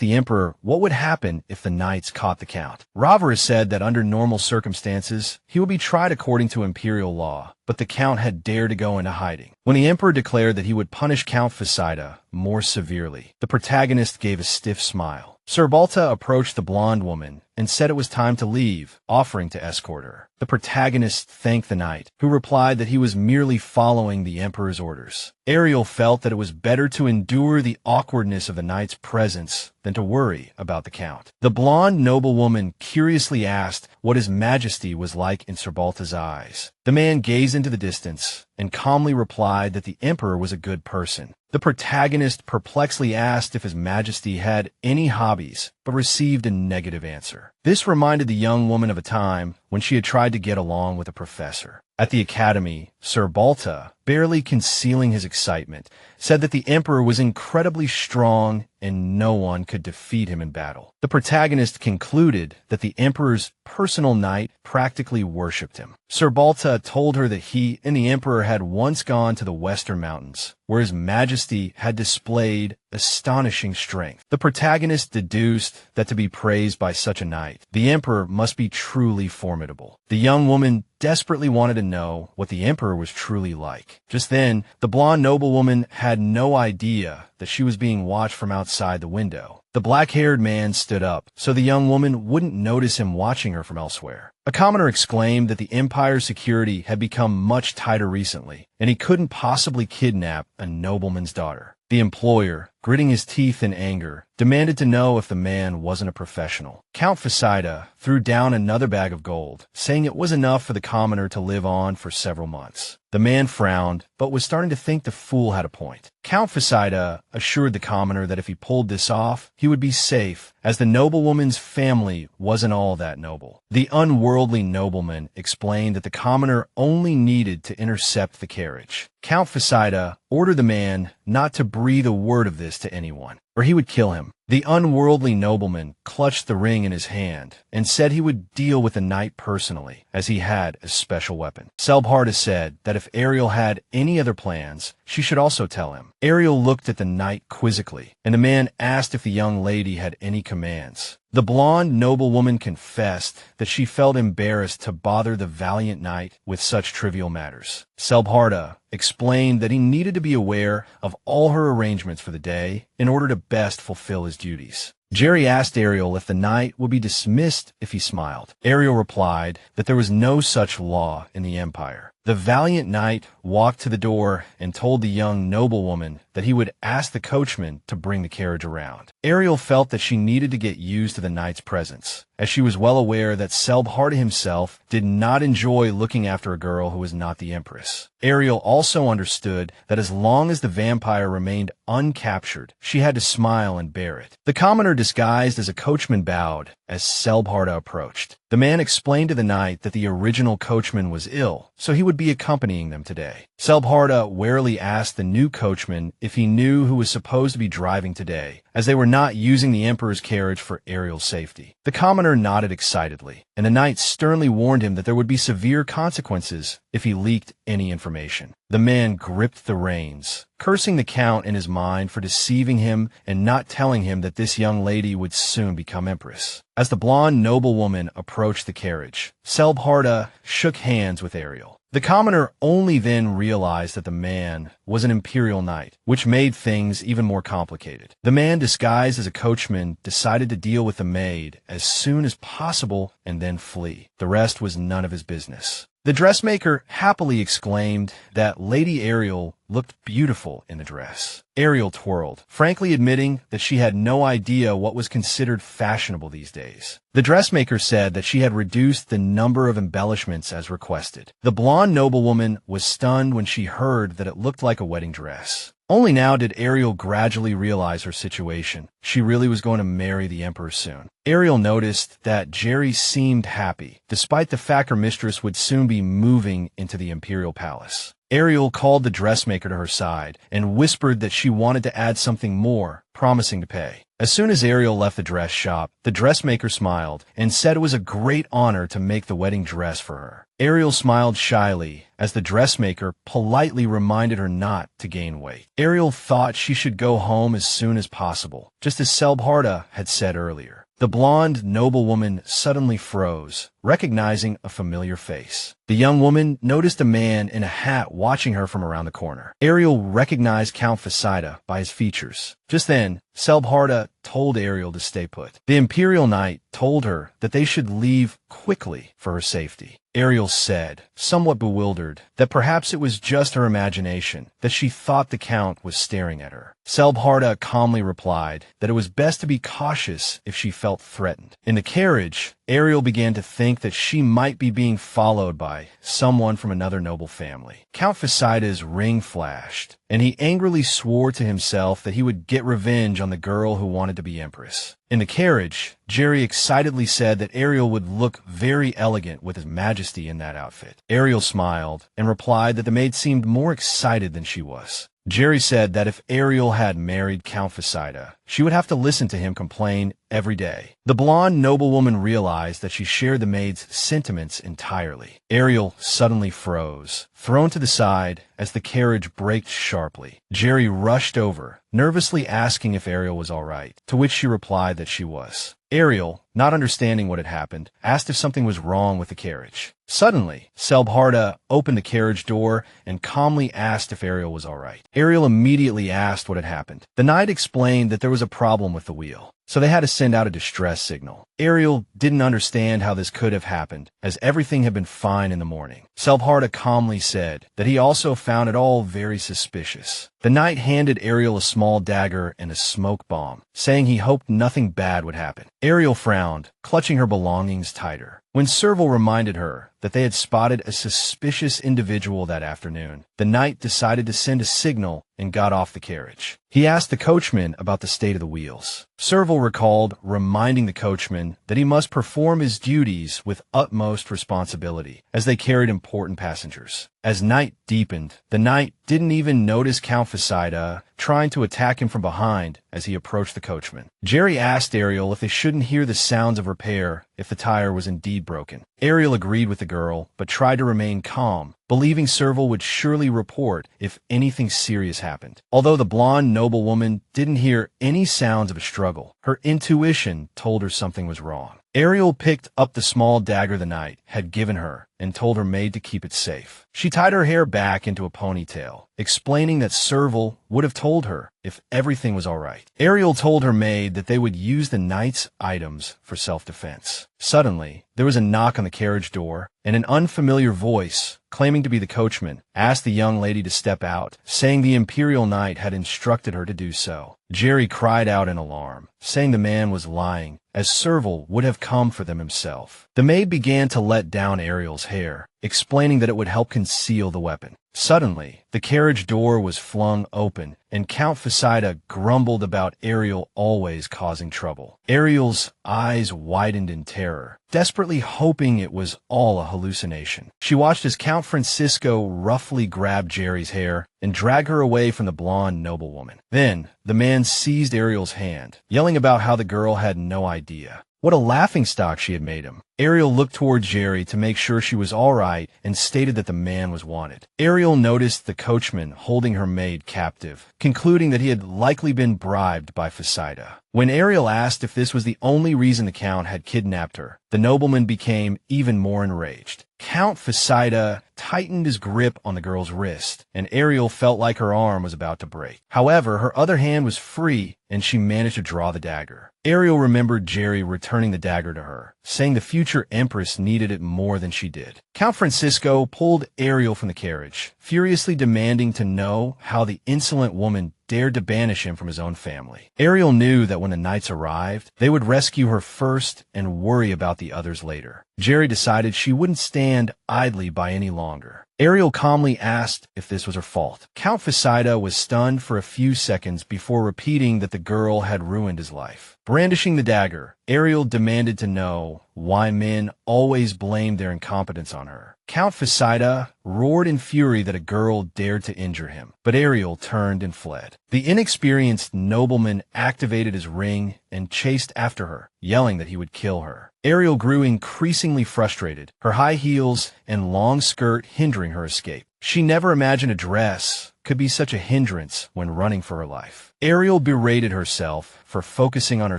the Emperor what would happen if the knights caught the Count. Ravara said that under normal circumstances, he would be tried according to imperial law, but the Count had dared to go into hiding. When the Emperor declared that he would punish Count Poseida more severely, the protagonist gave a stiff smile. Sir Balta approached the blonde woman and said it was time to leave, offering to escort her. The protagonist thanked the knight, who replied that he was merely following the Emperor's orders. Ariel felt that it was better to endure the awkwardness of the knight's presence than to worry about the Count. The blonde noblewoman curiously asked what His Majesty was like in Sir Balta's eyes. The man gazed into the distance and calmly replied that the Emperor was a good person. The protagonist perplexedly asked if His Majesty had any hobbies, but received a negative answer. This reminded the young woman of a time when she had tried to get along with a professor. At the academy, Sir Balta, barely concealing his excitement, said that the Emperor was incredibly strong and no one could defeat him in battle. The protagonist concluded that the Emperor's personal knight practically worshipped him. Sir Balta told her that he and the Emperor had once gone to the Western Mountains, where His Majesty had displayed astonishing strength. The protagonist deduced that to be praised by such a knight, the Emperor must be truly formidable. The young woman desperately wanted to know what the Emperor was truly like. Just then, the blonde noblewoman had no idea that she was being watched from outside the window. The black-haired man stood up, so the young woman wouldn't notice him watching her from elsewhere. A commoner exclaimed that the Empire's security had become much tighter recently, and he couldn't possibly kidnap a nobleman's daughter. The employer, gritting his teeth in anger, demanded to know if the man wasn't a professional. Count Poseida threw down another bag of gold, saying it was enough for the commoner to live on for several months. The man frowned, but was starting to think the fool had a point. Count Poseida assured the commoner that if he pulled this off, he would be safe, as the noblewoman's family wasn't all that noble. The unworldly nobleman explained that the commoner only needed to intercept the carriage. Count Poseida ordered the man not to breathe a word of this to anyone, or he would kill him. The unworldly nobleman clutched the ring in his hand and said he would deal with the knight personally, as he had a special weapon. Selbharda said that if Ariel had any other plans, she should also tell him. Ariel looked at the knight quizzically, and the man asked if the young lady had any commands. The blonde noblewoman confessed that she felt embarrassed to bother the valiant knight with such trivial matters. Selbharda explained that he needed to be aware of all her arrangements for the day in order to best fulfill his duties. Jerry asked Ariel if the knight would be dismissed if he smiled. Ariel replied that there was no such law in the Empire. The valiant knight walked to the door and told the young noblewoman that he would ask the coachman to bring the carriage around. Ariel felt that she needed to get used to the knight's presence, as she was well aware that Selbharda himself did not enjoy looking after a girl who was not the Empress. Ariel also understood that as long as the vampire remained uncaptured, she had to smile and bear it. The commoner disguised as a coachman bowed as Selbharda approached. The man explained to the knight that the original coachman was ill, so he would be accompanying them today. Selbharda warily asked the new coachman if he knew who was supposed to be driving today, as they were not using the Emperor's carriage for Ariel's safety. The commoner nodded excitedly, and the knight sternly warned him that there would be severe consequences if he leaked any information. The man gripped the reins, cursing the Count in his mind for deceiving him and not telling him that this young lady would soon become Empress. As the blonde noblewoman approached the carriage, Selbharda shook hands with Ariel. The commoner only then realized that the man was an imperial knight, which made things even more complicated. The man, disguised as a coachman, decided to deal with the maid as soon as possible and then flee. The rest was none of his business. The dressmaker happily exclaimed that Lady Ariel looked beautiful in the dress. Ariel twirled, frankly admitting that she had no idea what was considered fashionable these days. The dressmaker said that she had reduced the number of embellishments as requested. The blonde noblewoman was stunned when she heard that it looked like a wedding dress. Only now did Ariel gradually realize her situation. She really was going to marry the Emperor soon. Ariel noticed that Jerry seemed happy, despite the fact her mistress would soon be moving into the Imperial Palace. Ariel called the dressmaker to her side and whispered that she wanted to add something more, promising to pay. As soon as Ariel left the dress shop, the dressmaker smiled and said it was a great honor to make the wedding dress for her. Ariel smiled shyly as the dressmaker politely reminded her not to gain weight. Ariel thought she should go home as soon as possible, just as Selbharda had said earlier. The blonde noblewoman suddenly froze, recognizing a familiar face. The young woman noticed a man in a hat watching her from around the corner. Ariel recognized Count Facida by his features. Just then, Selbharda told Ariel to stay put. The Imperial Knight told her that they should leave quickly for her safety. Ariel said, somewhat bewildered, that perhaps it was just her imagination, that she thought the Count was staring at her. Selbharda calmly replied that it was best to be cautious if she felt threatened. In the carriage, Ariel began to think that she might be being followed by someone from another noble family. Count Facida's ring flashed, and he angrily swore to himself that he would get revenge on the girl who wanted to be Empress. In the carriage, Jerry excitedly said that Ariel would look very elegant with his majesty in that outfit. Ariel smiled and replied that the maid seemed more excited than she was. Jerry said that if Ariel had married Count Facida, she would have to listen to him complain every day. The blonde noblewoman realized that she shared the maid's sentiments entirely. Ariel suddenly froze, thrown to the side as the carriage braked sharply. Jerry rushed over, nervously asking if Ariel was all right, to which she replied that she was. Ariel, not understanding what had happened, asked if something was wrong with the carriage. Suddenly, Selbharda opened the carriage door and calmly asked if Ariel was all right. Ariel immediately asked what had happened. The knight explained that there was a problem with the wheel, so they had to send out a distress signal. Ariel didn't understand how this could have happened, as everything had been fine in the morning. Selbharda calmly said that he also found it all very suspicious. The knight handed Ariel a small dagger and a smoke bomb, saying he hoped nothing bad would happen. Ariel frowned, clutching her belongings tighter. When Serval reminded her that they had spotted a suspicious individual that afternoon, the knight decided to send a signal and got off the carriage. He asked the coachman about the state of the wheels. Serval recalled reminding the coachman that he must perform his duties with utmost responsibility, as they carried important passengers. As night deepened, the knight didn't even notice Count Facida trying to attack him from behind as he approached the coachman. Jerry asked Ariel if they shouldn't hear the sounds of repair if the tire was indeed broken. Ariel agreed with the girl, but tried to remain calm, believing Serval would surely report if anything serious happened. Although the blonde noblewoman didn't hear any sounds of a struggle, her intuition told her something was wrong. Ariel picked up the small dagger the knight had given her and told her maid to keep it safe. She tied her hair back into a ponytail, explaining that Serval would have told her if everything was all right. Ariel told her maid that they would use the knight's items for self-defense. Suddenly, there was a knock on the carriage door, and an unfamiliar voice, claiming to be the coachman, asked the young lady to step out, saying the Imperial Knight had instructed her to do so. Jerry cried out in alarm, saying the man was lying, as Serval would have come for them himself. The maid began to let down Ariel's hair, explaining that it would help conceal the weapon. Suddenly, the carriage door was flung open, and Count Facida grumbled about Ariel always causing trouble. Ariel's eyes widened in terror, desperately hoping it was all a hallucination. She watched as Count Francisco roughly grabbed Jerry's hair and dragged her away from the blonde noblewoman. Then, the man seized Ariel's hand, yelling about how the girl had no idea. What a laughingstock she had made him. Ariel looked toward Jerry to make sure she was all right and stated that the man was wanted. Ariel noticed the coachman holding her maid captive, concluding that he had likely been bribed by Phasaida. When Ariel asked if this was the only reason the Count had kidnapped her, the nobleman became even more enraged. Count Phasaida tightened his grip on the girl's wrist, and Ariel felt like her arm was about to break. However, her other hand was free, and she managed to draw the dagger. Ariel remembered Jerry returning the dagger to her, saying the future Empress needed it more than she did. Count Francisco pulled Ariel from the carriage, furiously demanding to know how the insolent woman dared to banish him from his own family. Ariel knew that when the knights arrived, they would rescue her first and worry about the others later. Jerry decided she wouldn't stand idly by any longer. Ariel calmly asked if this was her fault. Count Phasaida was stunned for a few seconds before repeating that the girl had ruined his life. Brandishing the dagger, Ariel demanded to know why men always blamed their incompetence on her. Count Phasaida roared in fury that a girl dared to injure him, but Ariel turned and fled. The inexperienced nobleman activated his ring and chased after her, yelling that he would kill her. Ariel grew increasingly frustrated, her high heels and long skirt hindering her escape. She never imagined a dress could be such a hindrance when running for her life. Ariel berated herself for focusing on her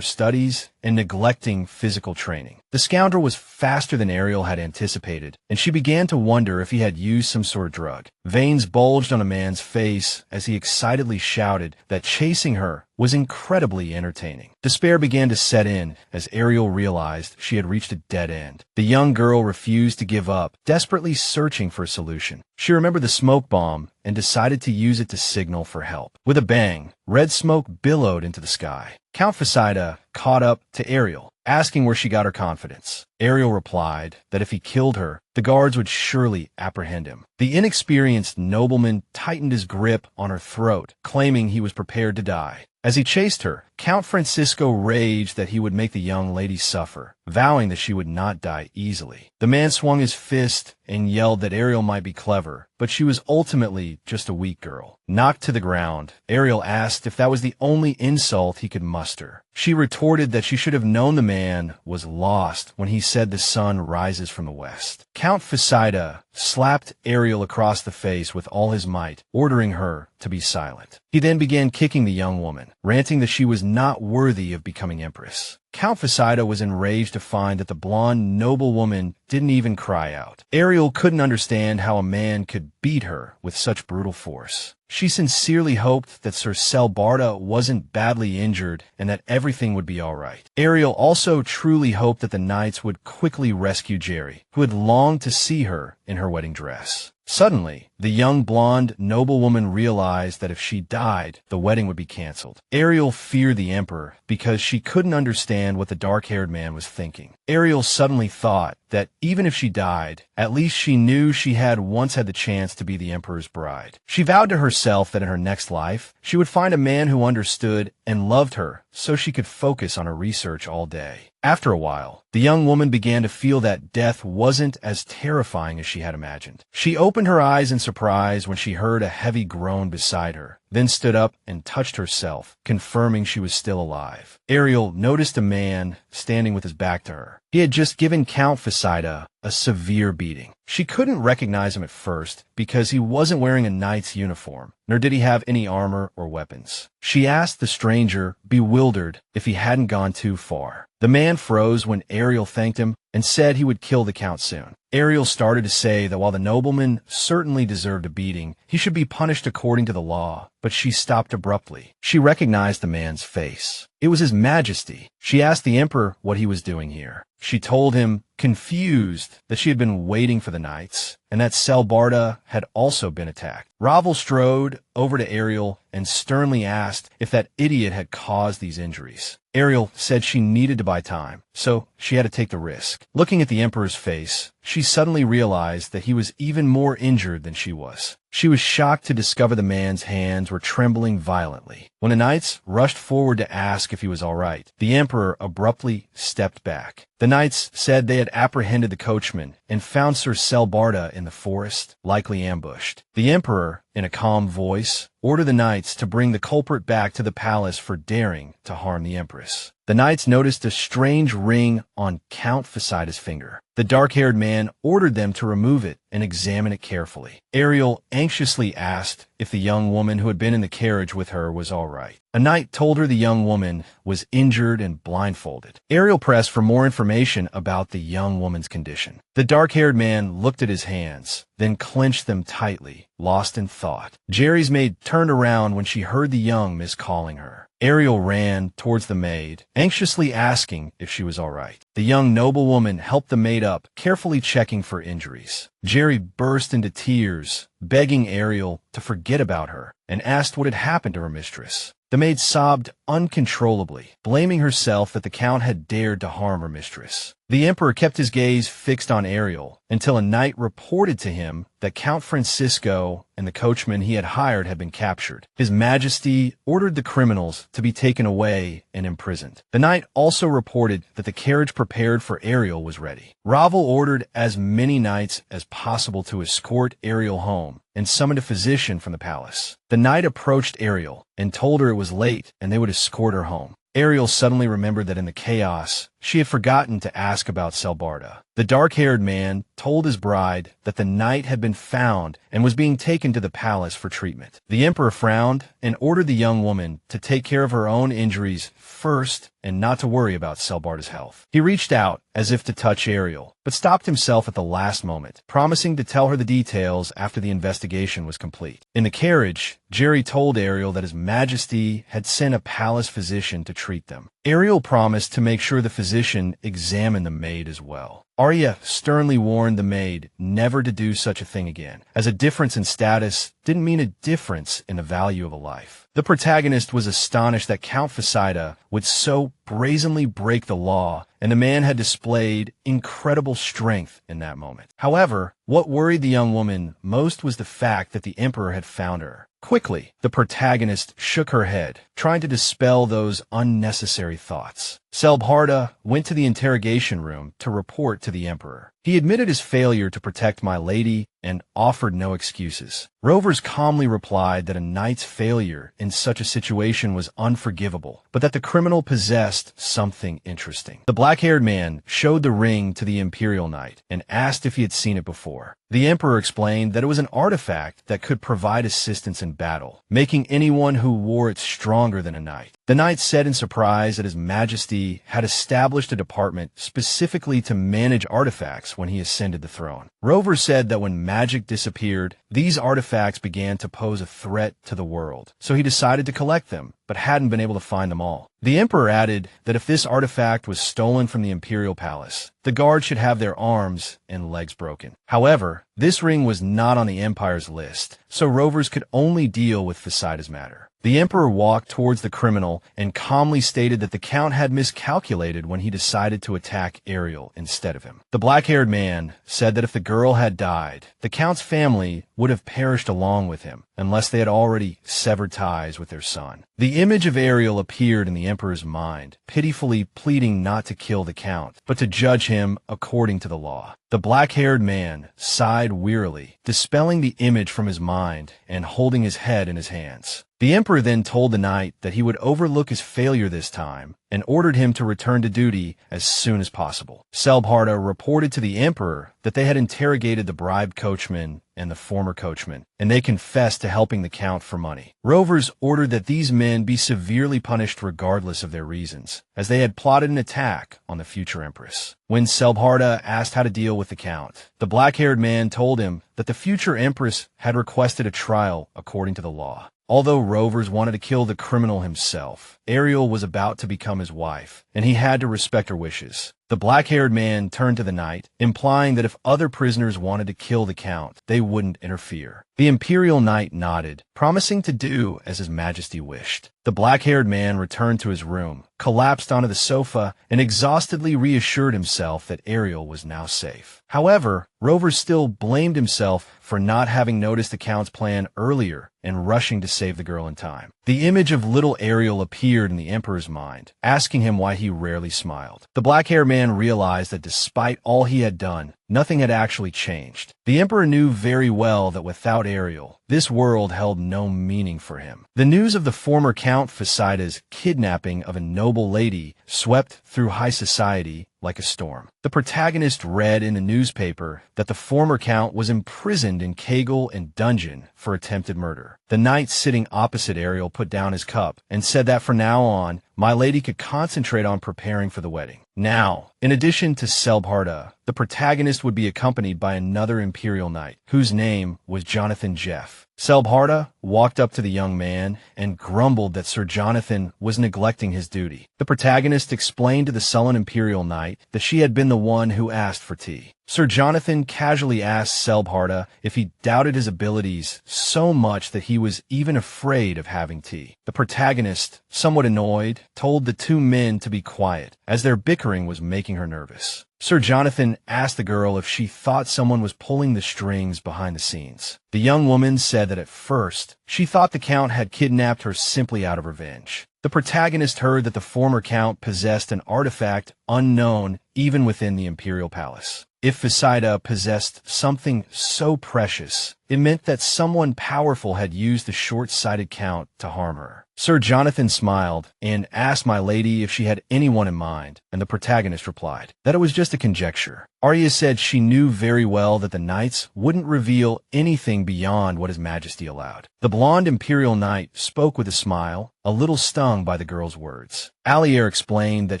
studies and neglecting physical training. The scoundrel was faster than Ariel had anticipated, and she began to wonder if he had used some sort of drug. Veins bulged on a man's face as he excitedly shouted that chasing her was incredibly entertaining. Despair began to set in as Ariel realized she had reached a dead end. The young girl refused to give up, desperately searching for a solution. She remembered the smoke bomb and decided to use it to signal for help. With a bang, red smoke billowed into the sky. Count Phasaida caught up to Ariel, asking where she got her confidence. Ariel replied that if he killed her, the guards would surely apprehend him. The inexperienced nobleman tightened his grip on her throat, claiming he was prepared to die. As he chased her, Count Francisco raged that he would make the young lady suffer, vowing that she would not die easily. The man swung his fist and yelled that Ariel might be clever, but she was ultimately just a weak girl. Knocked to the ground, Ariel asked if that was the only insult he could muster. She retorted that she should have known the man was lost when he said the sun rises from the west. Count Phasaida slapped Ariel across the face with all his might, ordering her to be silent. He then began kicking the young woman, ranting that she was not worthy of becoming Empress. Count Phasaida was enraged to find that the blonde noblewoman didn't even cry out. Ariel couldn't understand how a man could beat her with such brutal force. She sincerely hoped that Sir Selbarda wasn't badly injured and that everything would be all right. Ariel also truly hoped that the knights would quickly rescue Jerry, who had longed to see her in her wedding dress. Suddenly, the young blonde noblewoman realized that if she died, the wedding would be canceled. Ariel feared the Emperor because she couldn't understand what the dark-haired man was thinking. Ariel suddenly thought that even if she died, at least she knew she had once had the chance to be the Emperor's bride. She vowed to herself that in her next life, she would find a man who understood and loved her so she could focus on her research all day. After a while, the young woman began to feel that death wasn't as terrifying as she had imagined. She opened her eyes in surprise when she heard a heavy groan beside her, then stood up and touched herself, confirming she was still alive. Ariel noticed a man standing with his back to her. He had just given Count Phasaida a severe beating. She couldn't recognize him at first because he wasn't wearing a knight's uniform, nor did he have any armor or weapons. She asked the stranger, bewildered, if he hadn't gone too far. The man froze when Ariel thanked him and said he would kill the Count soon. Ariel started to say that while the nobleman certainly deserved a beating, he should be punished according to the law, but she stopped abruptly. She recognized the man's face. It was His Majesty. She asked the Emperor what he was doing here. She told him, confused, that she had been waiting for the knights, and that Selbarda had also been attacked. Ravel strode over to Ariel and sternly asked if that idiot had caused these injuries. Ariel said she needed to buy time, so she had to take the risk. Looking at the Emperor's face, she suddenly realized that he was even more injured than she was. She was shocked to discover the man's hands were trembling violently. When the knights rushed forward to ask if he was all right, the Emperor abruptly stepped back. The knights said they had apprehended the coachman and found Sir Selbarda in the forest, likely ambushed. The Emperor in a calm voice, "Order the knights to bring the culprit back to the palace for daring to harm the Empress." The knights noticed a strange ring on Count Fasida's finger. The dark-haired man ordered them to remove it and examine it carefully. Ariel anxiously asked if the young woman who had been in the carriage with her was all right. A knight told her the young woman was injured and blindfolded. Ariel pressed for more information about the young woman's condition. The dark-haired man looked at his hands, then clenched them tightly, lost in thought. Jerry's maid turned around when she heard the young miss calling her. Ariel ran towards the maid, anxiously asking if she was all right. The young noblewoman helped the maid up, carefully checking for injuries. Jerry burst into tears, begging Ariel to forget about her, and asked what had happened to her mistress. The maid sobbed uncontrollably, blaming herself that the Count had dared to harm her mistress. The Emperor kept his gaze fixed on Ariel until a knight reported to him that Count Francisco and the coachman he had hired had been captured. His Majesty ordered the criminals to be taken away and imprisoned. The knight also reported that the carriage prepared for Ariel was ready. Ravel ordered as many knights as possible to escort Ariel home and summoned a physician from the palace. The knight approached Ariel and told her it was late and they would escort her home. Ariel suddenly remembered that in the chaos, she had forgotten to ask about Selbarda. The dark-haired man told his bride that the knight had been found and was being taken to the palace for treatment. The Emperor frowned and ordered the young woman to take care of her own injuries first and not to worry about Selbarda's health. He reached out as if to touch Ariel, but stopped himself at the last moment, promising to tell her the details after the investigation was complete. In the carriage, Jerry told Ariel that His Majesty had sent a palace physician to treat them. Ariel promised to make sure the physician examined the maid as well. Arya sternly warned the maid never to do such a thing again, as a difference in status didn't mean a difference in the value of a life. The protagonist was astonished that Count Fasida would so brazenly break the law, and the man had displayed incredible strength in that moment. However, what worried the young woman most was the fact that the Emperor had found her. Quickly, the protagonist shook her head, trying to dispel those unnecessary thoughts. Selbarda went to the interrogation room to report to the Emperor. He admitted his failure to protect my lady and offered no excuses. Rovers calmly replied that a knight's failure in such a situation was unforgivable, but that the criminal possessed something interesting. The black-haired man showed the ring to the Imperial Knight and asked if he had seen it before. The Emperor explained that it was an artifact that could provide assistance in battle, making anyone who wore it stronger than a knight. The knight said in surprise that His Majesty had established a department specifically to manage artifacts when he ascended the throne. Rover said that when magic disappeared, these artifacts began to pose a threat to the world, so he decided to collect them, but hadn't been able to find them all. The Emperor added that if this artifact was stolen from the Imperial Palace, the guards should have their arms and legs broken. However, this ring was not on the Empire's list, so Rovers could only deal with Fasida's matter. The Emperor walked towards the criminal and calmly stated that the Count had miscalculated when he decided to attack Ariel instead of him. The black-haired man said that if the girl had died, the Count's family would have perished along with him, unless they had already severed ties with their son. The image of Ariel appeared in the Emperor's mind, pitifully pleading not to kill the Count, but to judge him according to the law. The black-haired man sighed wearily, dispelling the image from his mind and holding his head in his hands. The Emperor then told the knight that he would overlook his failure this time and ordered him to return to duty as soon as possible. Selbarda reported to the Emperor that they had interrogated the bribed coachman and the former coachman, and they confessed to helping the Count for money. Rovers ordered that these men be severely punished regardless of their reasons, as they had plotted an attack on the future Empress. When Selbarda asked how to deal with the Count, the black-haired man told him that the future Empress had requested a trial according to the law. Although Rovers wanted to kill the criminal himself, Ariel was about to become his wife, and he had to respect her wishes. The black-haired man turned to the knight, implying that if other prisoners wanted to kill the Count, they wouldn't interfere. The Imperial Knight nodded, promising to do as His Majesty wished. The black-haired man returned to his room, collapsed onto the sofa, and exhaustedly reassured himself that Ariel was now safe. However, Rover still blamed himself for not having noticed the Count's plan earlier and rushing to save the girl in time. The image of little Ariel appeared in the Emperor's mind, asking him why he rarely smiled. The black-haired man realized that despite all he had done, nothing had actually changed. The Emperor knew very well that without Ariel, this world held no meaning for him. The news of the former Count Phaesida's kidnapping of a noble lady swept through high society like a storm. The protagonist read in the newspaper that the former Count was imprisoned in Kegel and dungeon for attempted murder. The knight sitting opposite Ariel put down his cup and said that from now on, my lady could concentrate on preparing for the wedding. Now, in addition to Selbharda, the protagonist would be accompanied by another Imperial knight, whose name was Jonathan Jeff. Selbharda walked up to the young man and grumbled that Sir Jonathan was neglecting his duty. The protagonist explained to the sullen Imperial knight that she had been the one who asked for tea. Sir Jonathan casually asked Selbharda if he doubted his abilities so much that he was even afraid of having tea. The protagonist, somewhat annoyed, told the two men to be quiet, as their bickering was making her nervous. Sir Jonathan asked the girl if she thought someone was pulling the strings behind the scenes. The young woman said that at first, she thought the Count had kidnapped her simply out of revenge. The protagonist heard that the former Count possessed an artifact unknown even within the Imperial Palace. If Phaesida possessed something so precious, it meant that someone powerful had used the short-sighted Count to harm her. Sir Jonathan smiled and asked my lady if she had anyone in mind, and the protagonist replied that it was just a conjecture. Arya said she knew very well that the knights wouldn't reveal anything beyond what His Majesty allowed. The blonde Imperial knight spoke with a smile, a little stung by the girl's words. Eliere explained that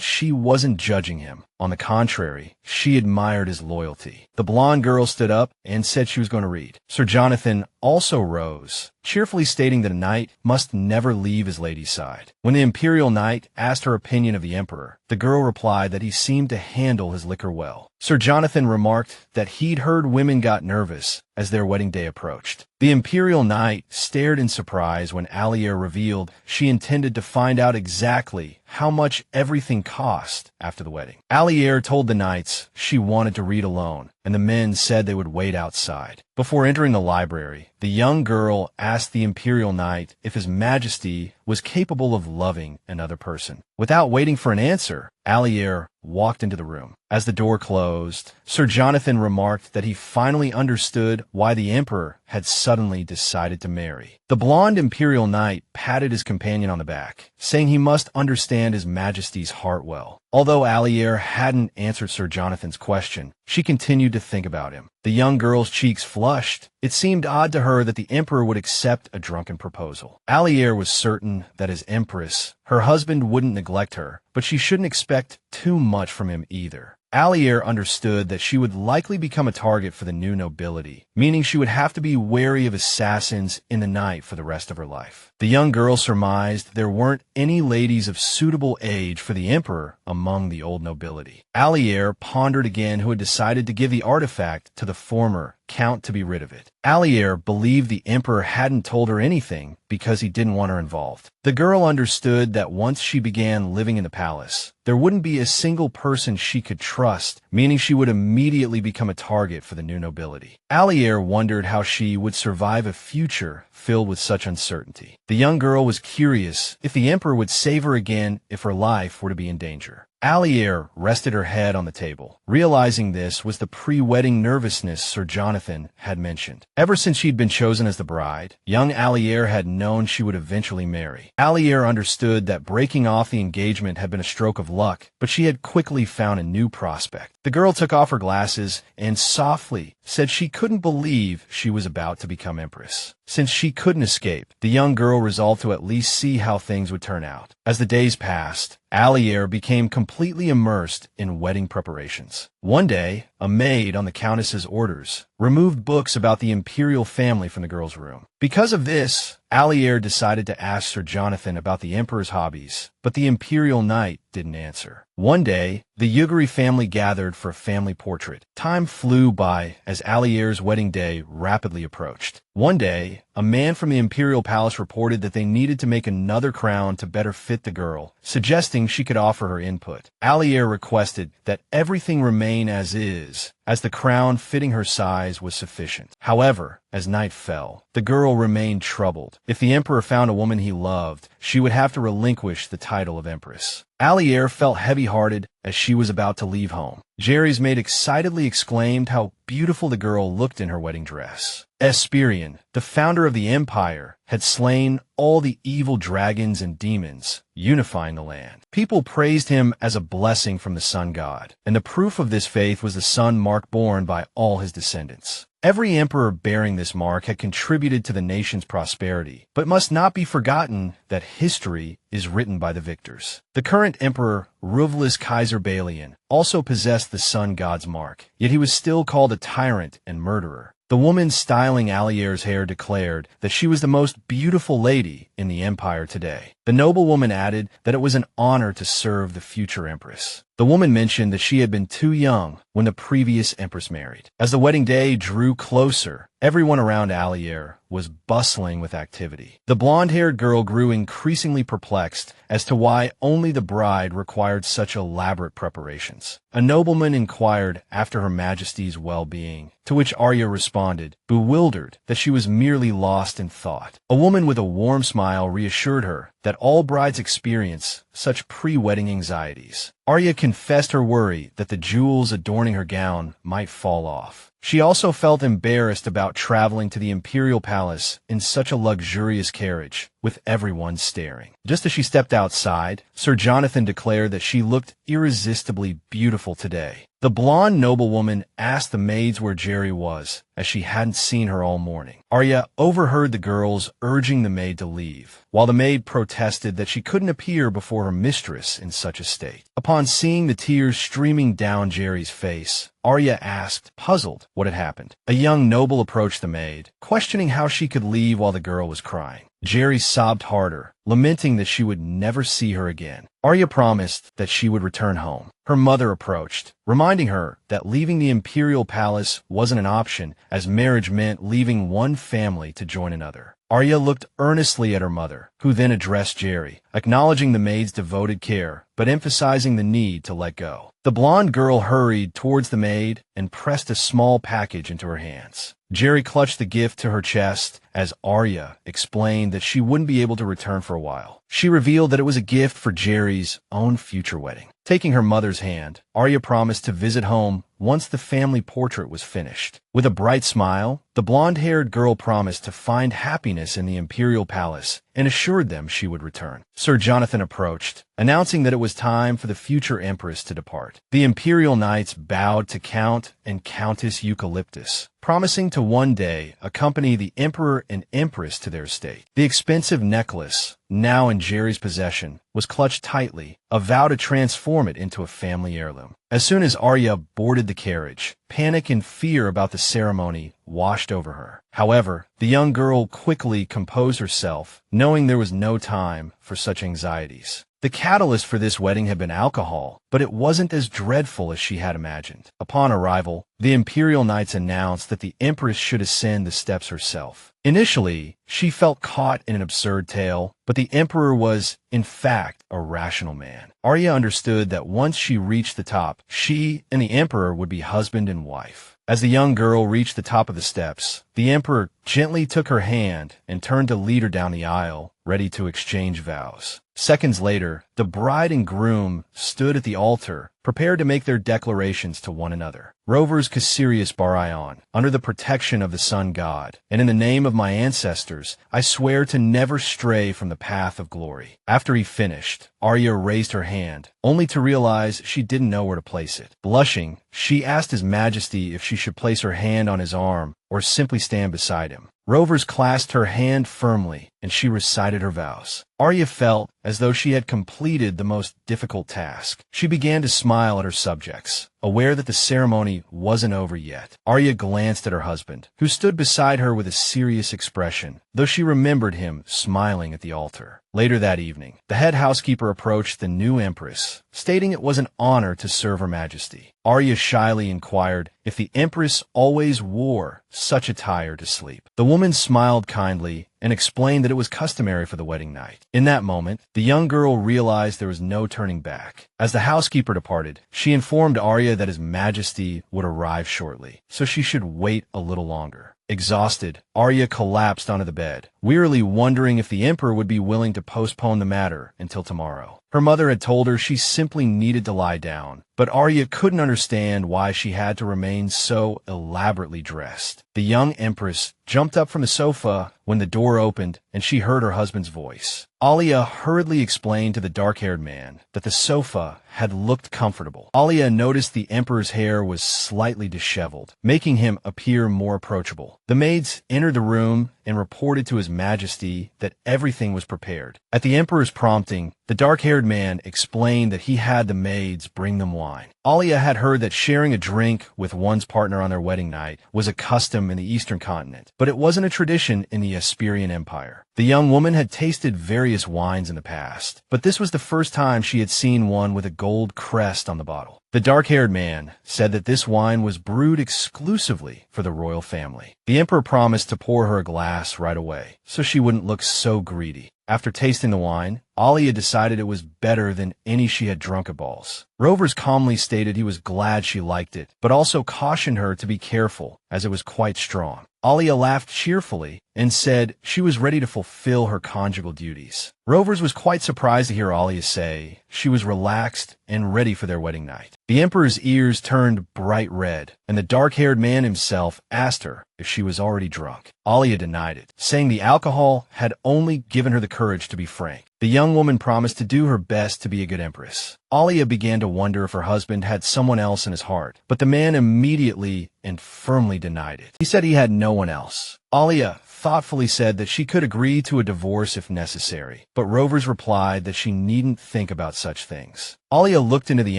she wasn't judging him. On the contrary, she admired his loyalty. The blonde girl stood up and said she was going to read. Sir Jonathan also rose, cheerfully stating that a knight must never leave his lady's side. When the Imperial knight asked her opinion of the Emperor, the girl replied that he seemed to handle his liquor well. Sir Jonathan remarked that he'd heard women got nervous as their wedding day approached. The Imperial knight stared in surprise when Eliere revealed she intended to find out exactly how much everything cost after the wedding. Eliere told the knights she wanted to read alone, and the men said they would wait outside. Before entering the library, the young girl asked the Imperial knight if His Majesty was capable of loving another person. Without waiting for an answer, Eliere walked into the room. As the door closed, Sir Jonathan remarked that he finally understood why the Emperor had suddenly decided to marry. The blonde Imperial knight patted his companion on the back, saying he must understand His Majesty's heart well. Although Eliere hadn't answered Sir Jonathan's question, she continued to think about him. The young girl's cheeks flushed. It seemed odd to her that the Emperor would accept a drunken proposal. Eliere was certain that as Empress, her husband wouldn't neglect her, but she shouldn't expect too much from him either. Eliere understood that she would likely become a target for the new nobility, meaning she would have to be wary of assassins in the night for the rest of her life. The young girl surmised there weren't any ladies of suitable age for the Emperor among the old nobility. Eliere pondered again who had decided to give the artifact to the former Count to be rid of it. Eliere believed the Emperor hadn't told her anything because he didn't want her involved. The girl understood that once she began living in the palace, there wouldn't be a single person she could trust, meaning she would immediately become a target for the new nobility. Eliere wondered how she would survive a future filled with such uncertainty. The young girl was curious if the Emperor would save her again if her life were to be in danger. Eliere rested her head on the table. Realizing this was the pre-wedding nervousness Sir Jonathan had mentioned. Ever since she'd been chosen as the bride, young Eliere had known she would eventually marry. Eliere understood that breaking off the engagement had been a stroke of luck, but she had quickly found a new prospect. The girl took off her glasses and softly said she couldn't believe she was about to become Empress. Since she couldn't escape, the young girl resolved to at least see how things would turn out. As the days passed, Eliere became completely immersed in wedding preparations. One day, a maid on the Countess's orders removed books about the imperial family from the girl's room. Because of this, Eliere decided to ask Sir Jonathan about the Emperor's hobbies, but the Imperial Knight didn't answer. One day, the Yuguri family gathered for a family portrait. Time flew by as Aliere's wedding day rapidly approached. One day, a man from the imperial palace reported that they needed to make another crown to better fit the girl, suggesting she could offer her input. Eliere requested that everything remain as is, as the crown fitting her size was sufficient. However, as night fell, the girl remained troubled. If the emperor found a woman he loved, she would have to relinquish the title of Empress. Eliere felt heavy-hearted as she was about to leave home. Jerry's maid excitedly exclaimed how beautiful the girl looked in her wedding dress. Esperion, the founder of the empire, had slain all the evil dragons and demons, unifying the land. People praised him as a blessing from the sun god, and the proof of this faith was the sun mark borne by all his descendants. Every emperor bearing this mark had contributed to the nation's prosperity, but must not be forgotten that history is written by the victors. The current emperor, Ruthless Kaiser Balian, also possessed the sun god's mark, yet he was still called a tyrant and murderer. The woman styling Eliere's hair declared that she was the most beautiful lady in the empire today. The noblewoman added that it was an honor to serve the future empress. The woman mentioned that she had been too young when the previous empress married. As the wedding day drew closer, everyone around Eliere was bustling with activity. The blonde-haired girl grew increasingly perplexed as to why only the bride required such elaborate preparations. A nobleman inquired after Her Majesty's well-being, to which Arya responded, bewildered, that she was merely lost in thought. A woman with a warm smile reassured her that all brides experience such pre-wedding anxieties. Arya confessed her worry that the jewels adorning her gown might fall off. She also felt embarrassed about traveling to the imperial palace in such a luxurious carriage, with everyone staring. Just as she stepped outside, Sir Jonathan declared that she looked irresistibly beautiful today. The blonde noblewoman asked the maids where Jerry was, as she hadn't seen her all morning. Arya overheard the girls urging the maid to leave, while the maid protested that she couldn't appear before her mistress in such a state. Upon seeing the tears streaming down Jerry's face, Arya asked, puzzled, what had happened. A young noble approached the maid, questioning how she could leave while the girl was crying. Jerry sobbed harder, lamenting that she would never see her again. Arya promised that she would return home. Her mother approached, reminding her that leaving the imperial palace wasn't an option, as marriage meant leaving one family to join another. Arya looked earnestly at her mother, who then addressed Jerry, acknowledging the maid's devoted care, but emphasizing the need to let go. The blonde girl hurried towards the maid and pressed a small package into her hands. Jerry clutched the gift to her chest as Arya explained that she wouldn't be able to return for a while. She revealed that it was a gift for Jerry's own future wedding. Taking her mother's hand, Arya promised to visit home once the family portrait was finished. With a bright smile, the blonde-haired girl promised to find happiness in the imperial palace and assured them she would return. Sir Jonathan approached, announcing that it was time for the future empress to depart. The imperial knights bowed to Count and Countess Eucalyptus, promising to one day accompany the emperor and empress to their estate. The expensive necklace, now in Jerry's possession, was clutched tightly, a vow to transform it into a family heirloom. As soon as Arya boarded the carriage, panic and fear about the ceremony washed over her. However, the young girl quickly composed herself, knowing there was no time for such anxieties. The catalyst for this wedding had been alcohol, but it wasn't as dreadful as she had imagined. Upon arrival, the imperial knights announced that the empress should ascend the steps herself. Initially, she felt caught in an absurd tale, but the emperor was, in fact, a rational man. Arya understood that once she reached the top, she and the emperor would be husband and wife. As the young girl reached the top of the steps, the emperor gently took her hand and turned to lead her down the aisle, ready to exchange vows. Seconds later, the bride and groom stood at the altar, prepared to make their declarations to one another. Rovers Caesarius Barion, under the protection of the sun god, and in the name of my ancestors, I swear to never stray from the path of glory. After he finished, Arya raised her hand, only to realize she didn't know where to place it. Blushing, she asked His Majesty if she should place her hand on his arm or simply stand beside him. Rovers clasped her hand firmly, and she recited her vows. Arya felt as though she had completed the most difficult task. She began to smile at her subjects, aware that the ceremony wasn't over yet. Arya glanced at her husband, who stood beside her with a serious expression, though she remembered him smiling at the altar. Later that evening, the head housekeeper approached the new Empress, stating it was an honor to serve Her Majesty. Arya shyly inquired if the Empress always wore such attire to sleep. The woman smiled kindly and explained that it was customary for the wedding night. In that moment, the young girl realized there was no turning back. As the housekeeper departed, she informed Arya that His Majesty would arrive shortly, so she should wait a little longer. Exhausted, Arya collapsed onto the bed, wearily wondering if the Emperor would be willing to postpone the matter until tomorrow. Her mother had told her she simply needed to lie down, but Arya couldn't understand why she had to remain so elaborately dressed. The young Empress jumped up from the sofa when the door opened and she heard her husband's voice. Alia hurriedly explained to the dark-haired man that the sofa had looked comfortable. Alia noticed the Emperor's hair was slightly disheveled, making him appear more approachable. The maids entered the room and reported to His Majesty that everything was prepared. At the Emperor's prompting, the dark-haired man explained that he had the maids bring them wine. Alia had heard that sharing a drink with one's partner on their wedding night was a custom in the Eastern continent, but it wasn't a tradition in the Asperian Empire. The young woman had tasted various wines in the past, but this was the first time she had seen one with a gold crest on the bottle. The dark-haired man said that this wine was brewed exclusively for the royal family. The Emperor promised to pour her a glass right away, so she wouldn't look so greedy. After tasting the wine, Alia decided it was better than any she had drunk at balls. Rovers calmly stated he was glad she liked it, but also cautioned her to be careful, as it was quite strong. Alia laughed cheerfully and said she was ready to fulfill her conjugal duties. Rovers was quite surprised to hear Alia say she was relaxed and ready for their wedding night. The Emperor's ears turned bright red, and the dark-haired man himself asked her if she was already drunk. Alia denied it, saying the alcohol had only given her the courage to be frank. The young woman promised to do her best to be a good empress. Alia began to wonder if her husband had someone else in his heart, but the man immediately and firmly denied it. He said he had no one else. Alia thoughtfully said that she could agree to a divorce if necessary, but Rovers replied that she needn't think about such things. Alia looked into the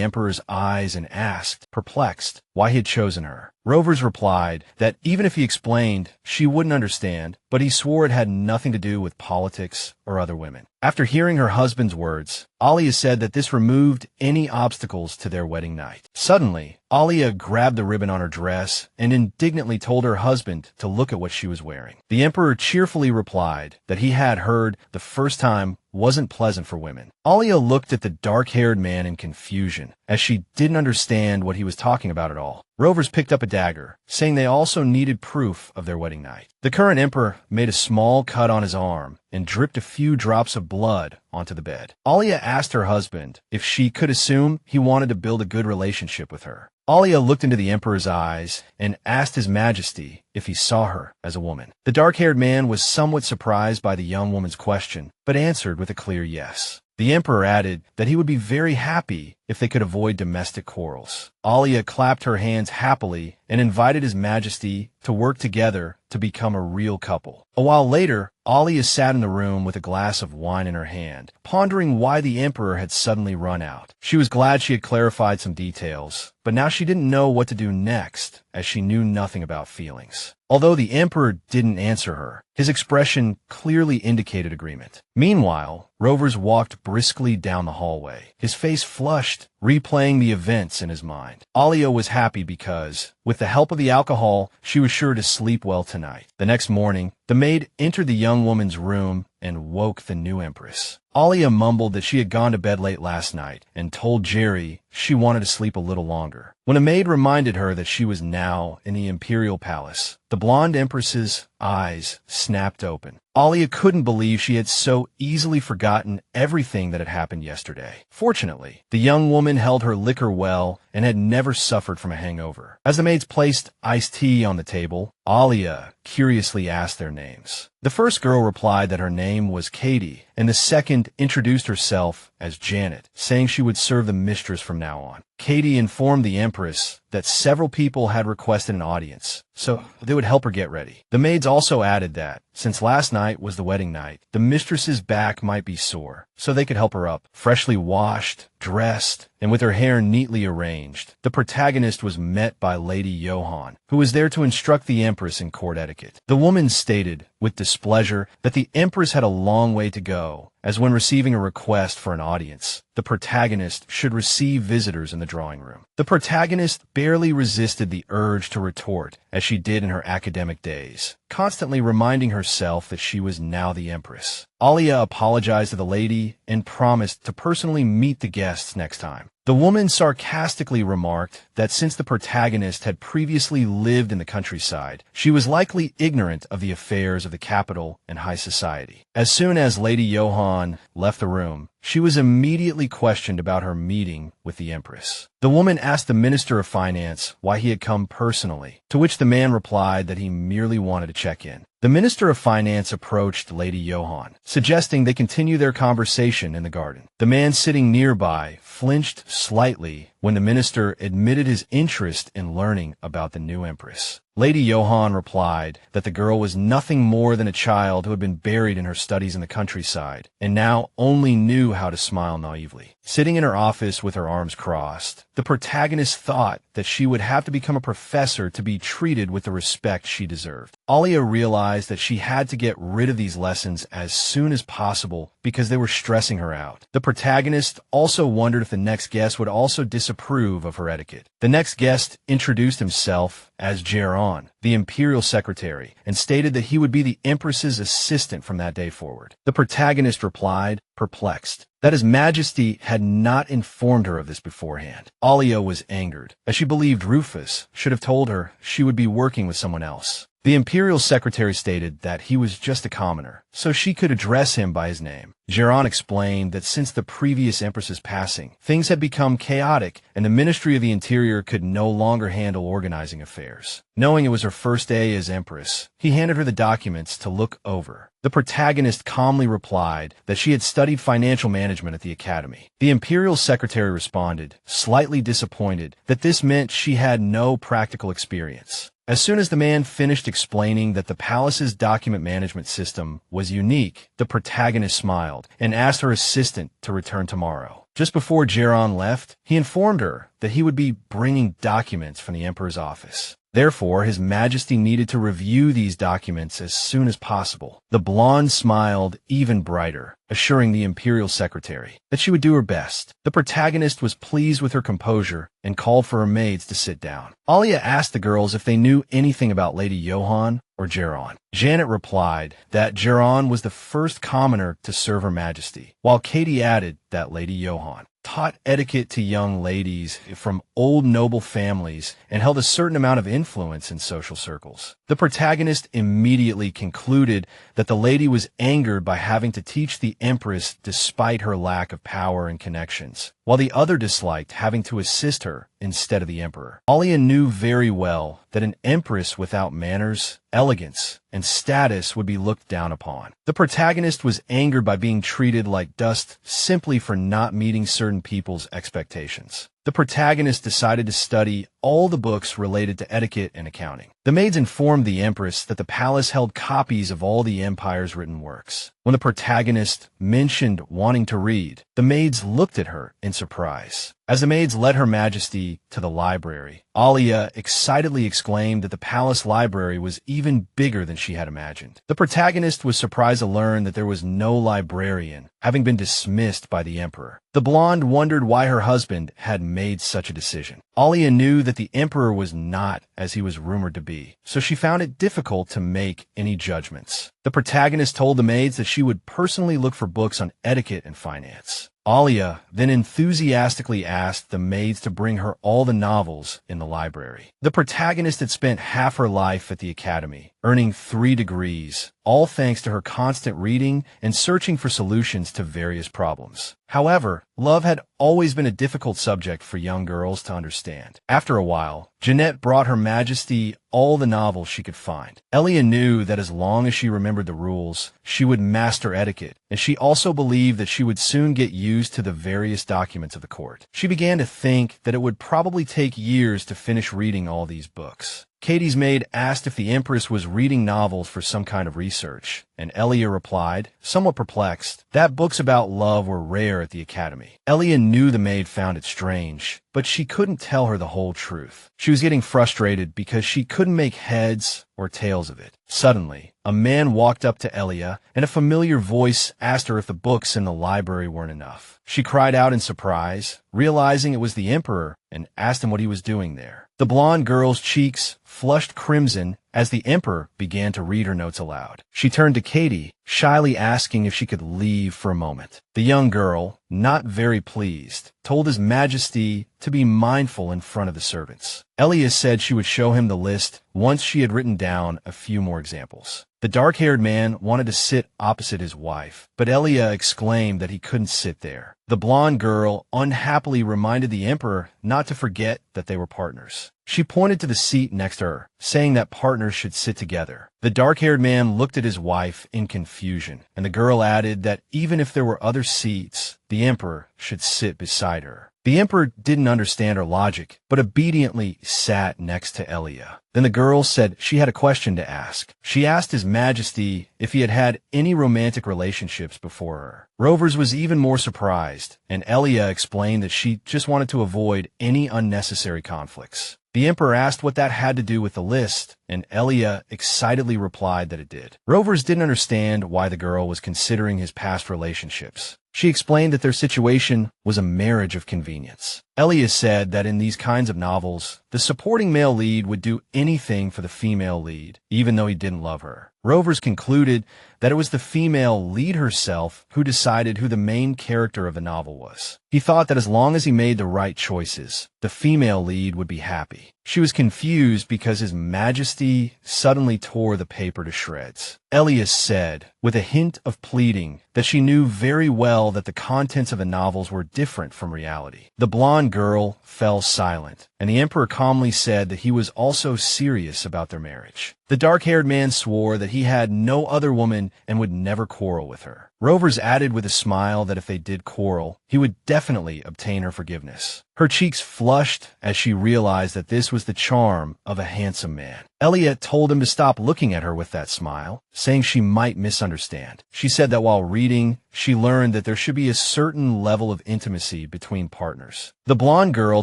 Emperor's eyes and asked, perplexed, why he had chosen her. Rovers replied that even if he explained, she wouldn't understand, but he swore it had nothing to do with politics or other women. After hearing her husband's words, Alia said that this removed any obstacles to their wedding night. Suddenly, Alia grabbed the ribbon on her dress and indignantly told her husband to look at what she was wearing. The Emperor cheerfully replied that he had heard the first time wasn't pleasant for women. Alia looked at the dark-haired man in confusion, as she didn't understand what he was talking about at all. Rovers picked up a dagger, saying they also needed proof of their wedding night. The current emperor made a small cut on his arm and dripped a few drops of blood onto the bed. Alia asked her husband if she could assume he wanted to build a good relationship with her. Alia looked into the Emperor's eyes and asked His Majesty if he saw her as a woman. The dark-haired man was somewhat surprised by the young woman's question, but answered with a clear yes. The Emperor added that he would be very happy if they could avoid domestic quarrels. Alia clapped her hands happily and invited His Majesty to work together to become a real couple. A while later, Alia sat in the room with a glass of wine in her hand, pondering why the Emperor had suddenly run out. She was glad she had clarified some details, but now she didn't know what to do next, as she knew nothing about feelings. Although the Emperor didn't answer her, his expression clearly indicated agreement. Meanwhile, Rovers walked briskly down the hallway, his face flushed, replaying the events in his mind. Alia was happy because, with the help of the alcohol, she was sure to sleep well tonight. The next morning, the maid entered the young woman's room and woke the new Empress. Alia mumbled that she had gone to bed late last night and told Jerry she wanted to sleep a little longer. When a maid reminded her that she was now in the imperial palace, the blonde Empress's eyes snapped open. Alia couldn't believe she had so easily forgotten everything that had happened yesterday. Fortunately, the young woman held her liquor well and had never suffered from a hangover. As the maids placed iced tea on the table, Alia curiously asked their names. The first girl replied that her name was Katie, and the second introduced herself as Janet, saying she would serve the mistress from now on. Katie informed the Empress that several people had requested an audience, so they would help her get ready. The maids also added that, since last night was the wedding night, the mistress's back might be sore, so they could help her up. Freshly washed, dressed, and with her hair neatly arranged, the protagonist was met by Lady Johann, who was there to instruct the Empress in court etiquette. The woman stated, with displeasure, that the Empress had a long way to go, as when receiving a request for an audience, the protagonist should receive visitors in the drawing room. The protagonist barely resisted the urge to retort, as she did in her academic days, constantly reminding herself that she was now the Empress. Alia apologized to the lady and promised to personally meet the guests next time. The woman sarcastically remarked that since the protagonist had previously lived in the countryside, she was likely ignorant of the affairs of the capital and high society. As soon as Lady Johann left the room, she was immediately questioned about her meeting with the Empress. The woman asked the Minister of Finance why he had come personally, to which the man replied that he merely wanted to check in. The Minister of Finance approached Lady Johann, suggesting they continue their conversation in the garden. The man sitting nearby flinched slightly when the minister admitted his interest in learning about the new Empress. Lady Johann replied that the girl was nothing more than a child who had been buried in her studies in the countryside, and now only knew how to smile naively. Sitting in her office with her arms crossed, the protagonist thought that she would have to become a professor to be treated with the respect she deserved. Alia realized that she had to get rid of these lessons as soon as possible because they were stressing her out. The protagonist also wondered if the next guest would also disapprove of her etiquette. The next guest introduced himself as Geron, the imperial secretary, and stated that he would be the Empress's assistant from that day forward. The protagonist replied, perplexed, that His Majesty had not informed her of this beforehand. Alia was angered, as she believed Rufus should have told her she would be working with someone else. The imperial secretary stated that he was just a commoner, so she could address him by his name. Geron explained that since the previous Empress's passing, things had become chaotic and the Ministry of the Interior could no longer handle organizing affairs. Knowing it was her first day as Empress, he handed her the documents to look over. The protagonist calmly replied that she had studied financial management at the academy. The imperial secretary responded, slightly disappointed, that this meant she had no practical experience. As soon as the man finished explaining that the palace's document management system was unique, the protagonist smiled and asked her assistant to return tomorrow. Just before Geron left, he informed her that he would be bringing documents from the Emperor's office. Therefore, His Majesty needed to review these documents as soon as possible. The blonde smiled even brighter, assuring the imperial secretary that she would do her best. The protagonist was pleased with her composure and called for her maids to sit down. Alia asked the girls if they knew anything about Lady Johann or Geron. Janet replied that Geron was the first commoner to serve Her Majesty, while Katie added that Lady Johann taught etiquette to young ladies from old noble families and held a certain amount of influence in social circles. The protagonist immediately concluded that the lady was angered by having to teach the Empress despite her lack of power and connections, while the other disliked having to assist her instead of the Emperor. Alia knew very well that an Empress without manners, elegance, and status would be looked down upon. The protagonist was angered by being treated like dust simply for not meeting certain people's expectations. The protagonist decided to study all the books related to etiquette and accounting. The maids informed the Empress that the palace held copies of all the Empire's written works. When the protagonist mentioned wanting to read, the maids looked at her in surprise. As the maids led Her Majesty to the library, Alia excitedly exclaimed that the palace library was even bigger than she had imagined. The protagonist was surprised to learn that there was no librarian, having been dismissed by the Emperor. The blonde wondered why her husband had made such a decision. Alia knew that the Emperor was not as he was rumored to be, so she found it difficult to make any judgments. The protagonist told the maids that she would personally look for books on etiquette and finance. Alia then enthusiastically asked the maids to bring her all the novels in the library. The protagonist had spent half her life at the academy earning 3 degrees, all thanks to her constant reading and searching for solutions to various problems. However, love had always been a difficult subject for young girls to understand. After a while, Jeanette brought Her Majesty all the novels she could find. Eliere knew that as long as she remembered the rules, she would master etiquette, and she also believed that she would soon get used to the various documents of the court. She began to think that it would probably take years to finish reading all these books. Katie's maid asked if the Empress was reading novels for some kind of research, and Eliere replied, somewhat perplexed, that books about love were rare at the academy. Eliere knew the maid found it strange, but she couldn't tell her the whole truth. She was getting frustrated because she couldn't make heads or tails of it. Suddenly, a man walked up to Eliere, and a familiar voice asked her if the books in the library weren't enough. She cried out in surprise, realizing it was the Emperor, and asked him what he was doing there. The blonde girl's cheeks flushed crimson as the Emperor began to read her notes aloud. She turned to Katie, shyly asking if she could leave for a moment. The young girl, not very pleased, told His Majesty to be mindful in front of the servants. Eliere said she would show him the list once she had written down a few more examples. The dark-haired man wanted to sit opposite his wife, but Eliere exclaimed that he couldn't sit there. The blonde girl unhappily reminded the Emperor not to forget that they were partners. She pointed to the seat next to her, saying that partners should sit together. The dark-haired man looked at his wife in confusion, and the girl added that even if there were other seats, the Emperor should sit beside her. The Emperor didn't understand her logic, but obediently sat next to Eliere. Then the girl said she had a question to ask. She asked His Majesty if he had had any romantic relationships before her. Rovers was even more surprised, and Eliere explained that she just wanted to avoid any unnecessary conflicts. The Emperor asked what that had to do with the list, and Eliere excitedly replied that it did. Rovers didn't understand why the girl was considering his past relationships. She explained that their situation was a marriage of convenience. Eliere said that in these kinds of novels, the supporting male lead would do anything for the female lead, even though he didn't love her. Rovers concluded that it was the female lead herself who decided who the main character of the novel was. He thought that as long as he made the right choices, the female lead would be happy. She was confused because His Majesty suddenly tore the paper to shreds. Eliere said, with a hint of pleading, that she knew very well that the contents of the novels were different from reality. The blonde girl fell silent, and the Emperor calmly said that he was also serious about their marriage. The dark-haired man swore that he had no other woman and would never quarrel with her. Rovers added with a smile that if they did quarrel, he would definitely obtain her forgiveness. Her cheeks flushed as she realized that this was the charm of a handsome man. Eliere told him to stop looking at her with that smile, saying she might misunderstand. She said that while reading, she learned that there should be a certain level of intimacy between partners. The blonde girl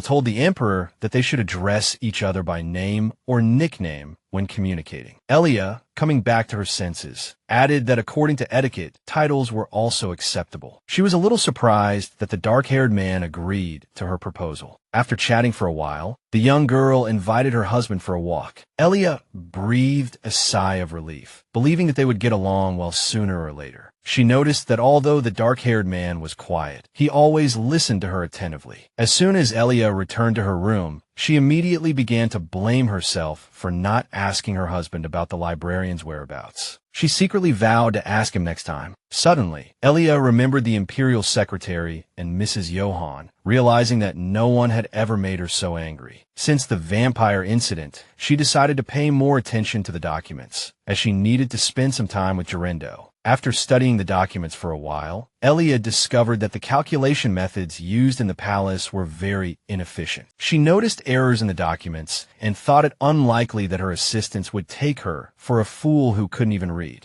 told the Emperor that they should address each other by name or nickname when communicating. Eliere, coming back to her senses, added that according to etiquette, titles were also acceptable. She was a little surprised that the dark-haired man agreed to her proposal. After chatting for a while, the young girl invited her husband for a walk. Eliere breathed a sigh of relief, believing that they would get along well sooner or later. She noticed that although the dark-haired man was quiet, he always listened to her attentively. As soon as Eliere returned to her room, she immediately began to blame herself for not asking her husband about the librarian's whereabouts. She secretly vowed to ask him next time. Suddenly, Eliere remembered the imperial secretary and Mrs. Johann, realizing that no one had ever made her so angry. Since the vampire incident, she decided to pay more attention to the documents, as she needed to spend some time with Jorendo. After studying the documents for a while, Eliere discovered that the calculation methods used in the palace were very inefficient. She noticed errors in the documents and thought it unlikely that her assistants would take her for a fool who couldn't even read.